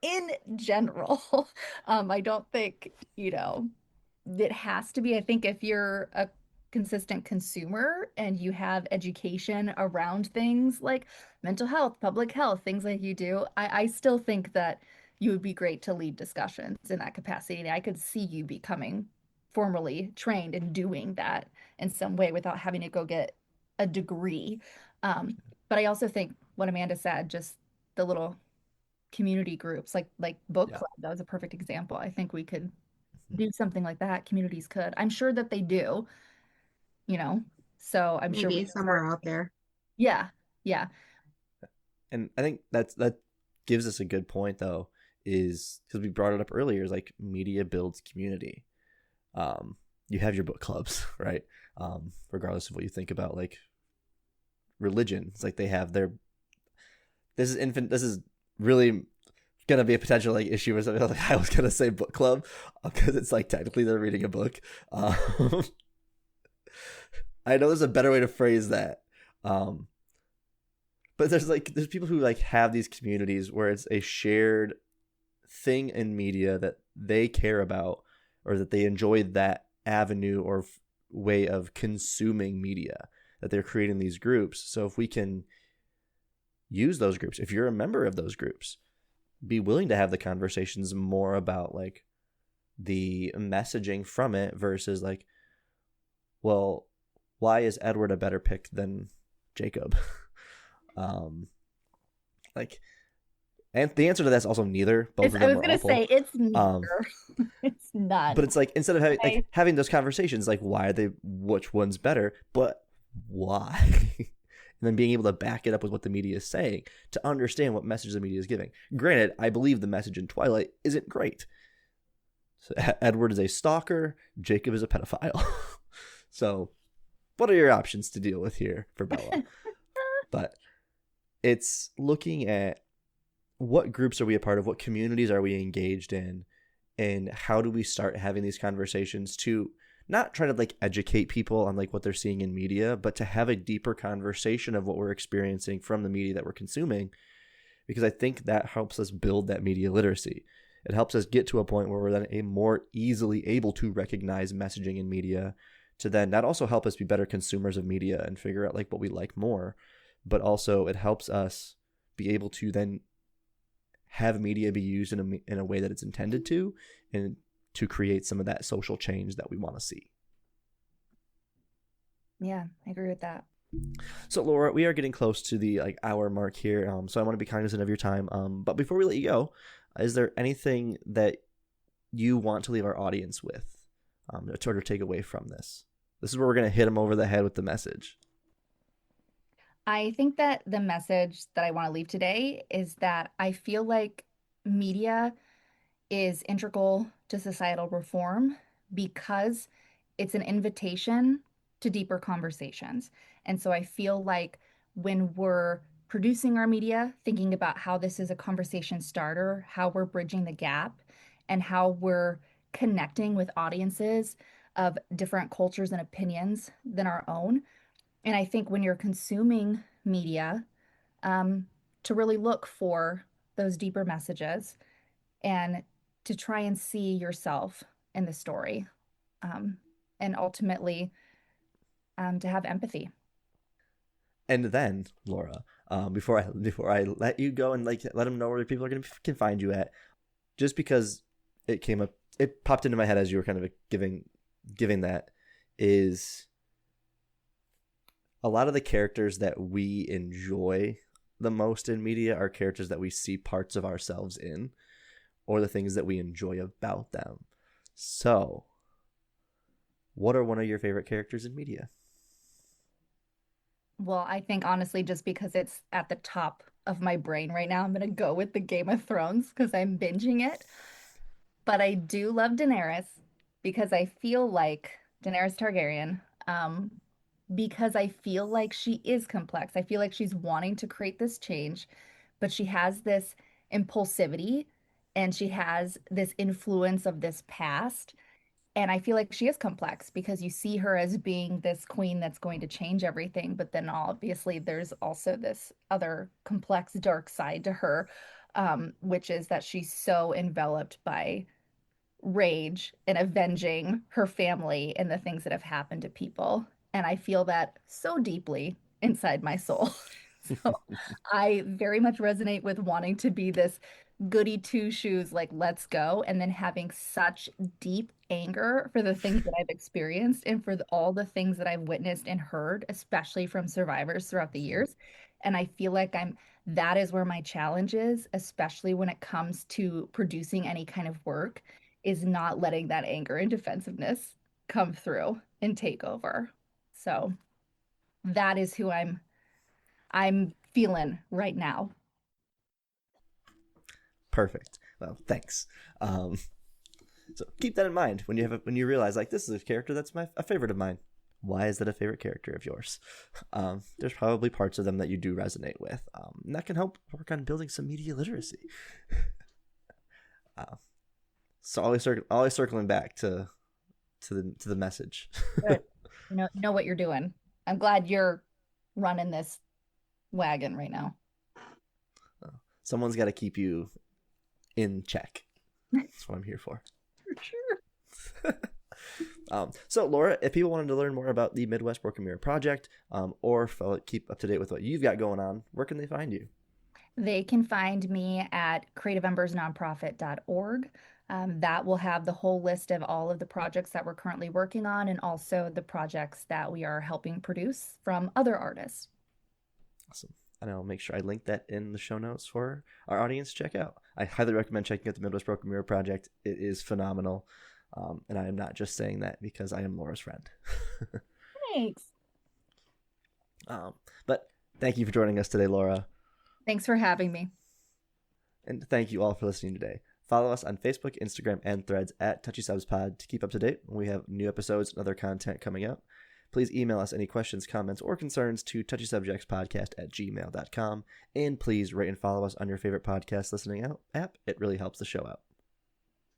in general, I don't think, it has to be. I think if you're a consistent consumer and you have education around things like mental health, public health, things like you do, I still think that you would be great to lead discussions in that capacity. And I could see you becoming formally trained and doing that in some way without having to go get a degree. But I also think what Amanda said, just the little community groups, like book Yeah. club, that was a perfect example. I think we could do something like that. Communities could. I'm sure that they do, you know. So I'm sure we maybe can start. somewhere out there. Yeah. Yeah. And I think that gives us a good point though, is because we brought it up earlier, is like media builds community. You have your book clubs, right? Regardless of what you think about like religion, it's like they have their. This is really gonna be a potential like issue or something. Like, I was gonna say book club because it's like technically they're reading a book. I know there's a better way to phrase that. But there's people who like have these communities where it's a shared thing in media that they care about, or that they enjoy that avenue or way of consuming media, that they're creating these groups. So if we can use those groups, if you're a member of those groups, be willing to have the conversations more about like the messaging from it versus like, well, why is Edward a better pick than Jacob? Like, and the answer to that's also neither. Both of them I was are gonna awful. say it's neither. It's none. But it's like, instead of having Okay. like having those conversations, like why are they, which one's better, but why? And then being able to back it up with what the media is saying to understand what message the media is giving. Granted, I believe the message in Twilight isn't great. So Edward is a stalker, Jacob is a pedophile. So what are your options to deal with here for Bella? But it's looking at what groups are we a part of, what communities are we engaged in, and how do we start having these conversations to not try to like educate people on like what they're seeing in media, but to have a deeper conversation of what we're experiencing from the media that we're consuming, because I think that helps us build that media literacy. It helps us get to a point where we're then more easily able to recognize messaging in media, to then not also help us be better consumers of media and figure out like what we like more, but also it helps us be able to then have media be used in a way that it's intended to, and to create some of that social change that we want to see. Yeah, I agree with that. So Laura, we are getting close to the like hour mark here, so I want to be cognizant of your time. But before we let you go, is there anything that you want to leave our audience with, to sort of take away from this? This is where we're going to hit them over the head with the message. I think that the message that I want to leave today is that I feel like media is integral to societal reform because it's an invitation to deeper conversations. And so I feel like when we're producing our media, thinking about how this is a conversation starter, how we're bridging the gap, and how we're connecting with audiences of different cultures and opinions than our own. And I think when you're consuming media, to really look for those deeper messages and to try and see yourself in the story, and ultimately to have empathy. And then, Laura, before I let you go and like let them know where people can find you at, just because it popped into my head as you were kind of giving that, is a lot of the characters that we enjoy the most in media are characters that we see parts of ourselves in, or the things that we enjoy about them. So, what are one of your favorite characters in media? Well, I think honestly, just because it's at the top of my brain right now, I'm going to go with the Game of Thrones because I'm binging it. But I do love Daenerys because I feel like Daenerys Targaryen, because I feel like she is complex. I feel like she's wanting to create this change, but she has this impulsivity and she has this influence of this past. And I feel like she is complex because you see her as being this queen that's going to change everything. But then obviously there's also this other complex, dark side to her, which is that she's so enveloped by rage and avenging her family and the things that have happened to people. And I feel that so deeply inside my soul. So I very much resonate with wanting to be this goody two shoes, like, let's go. And then having such deep anger for the things that I've experienced and for all the things that I've witnessed and heard, especially from survivors throughout the years. And I feel like that is where my challenge is, especially when it comes to producing any kind of work, is not letting that anger and defensiveness come through and take over. So that is who I'm feeling right now. Perfect. Well, thanks. So keep that in mind when you realize like this is a character that's a favorite of mine. Why is that a favorite character of yours? There's probably parts of them that you do resonate with. And that can help work on building some media literacy. So always circling back to the message. Good. You know what you're doing. I'm glad you're running this wagon right now. Someone's got to keep you in check. That's what I'm here for. For sure. So Laura, if people wanted to learn more about the Midwest Broken Mirror Project, or keep up to date with what you've got going on, where can they find you? They can find me at creativeembersnonprofit.org. That will have the whole list of all of the projects that we're currently working on and also the projects that we are helping produce from other artists. Awesome. And I'll make sure I link that in the show notes for our audience to check out. I highly recommend checking out the Midwest Broken Mirror Project. It is phenomenal. And I am not just saying that because I am Laura's friend. Thanks. But thank you for joining us today, Laura. Thanks for having me. And thank you all for listening today. Follow us on Facebook, Instagram, and Threads at TouchySubsPod to keep up to date when we have new episodes and other content coming up. Please email us any questions, comments, or concerns to touchysubjectspodcast@gmail.com. And please rate and follow us on your favorite podcast listening app. It really helps the show out.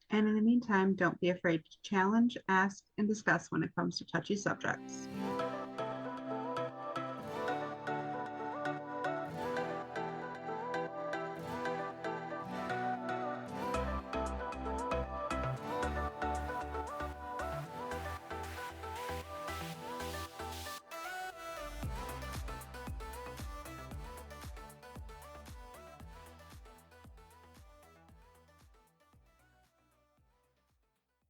And in the meantime, don't be afraid to challenge, ask, and discuss when it comes to touchy subjects.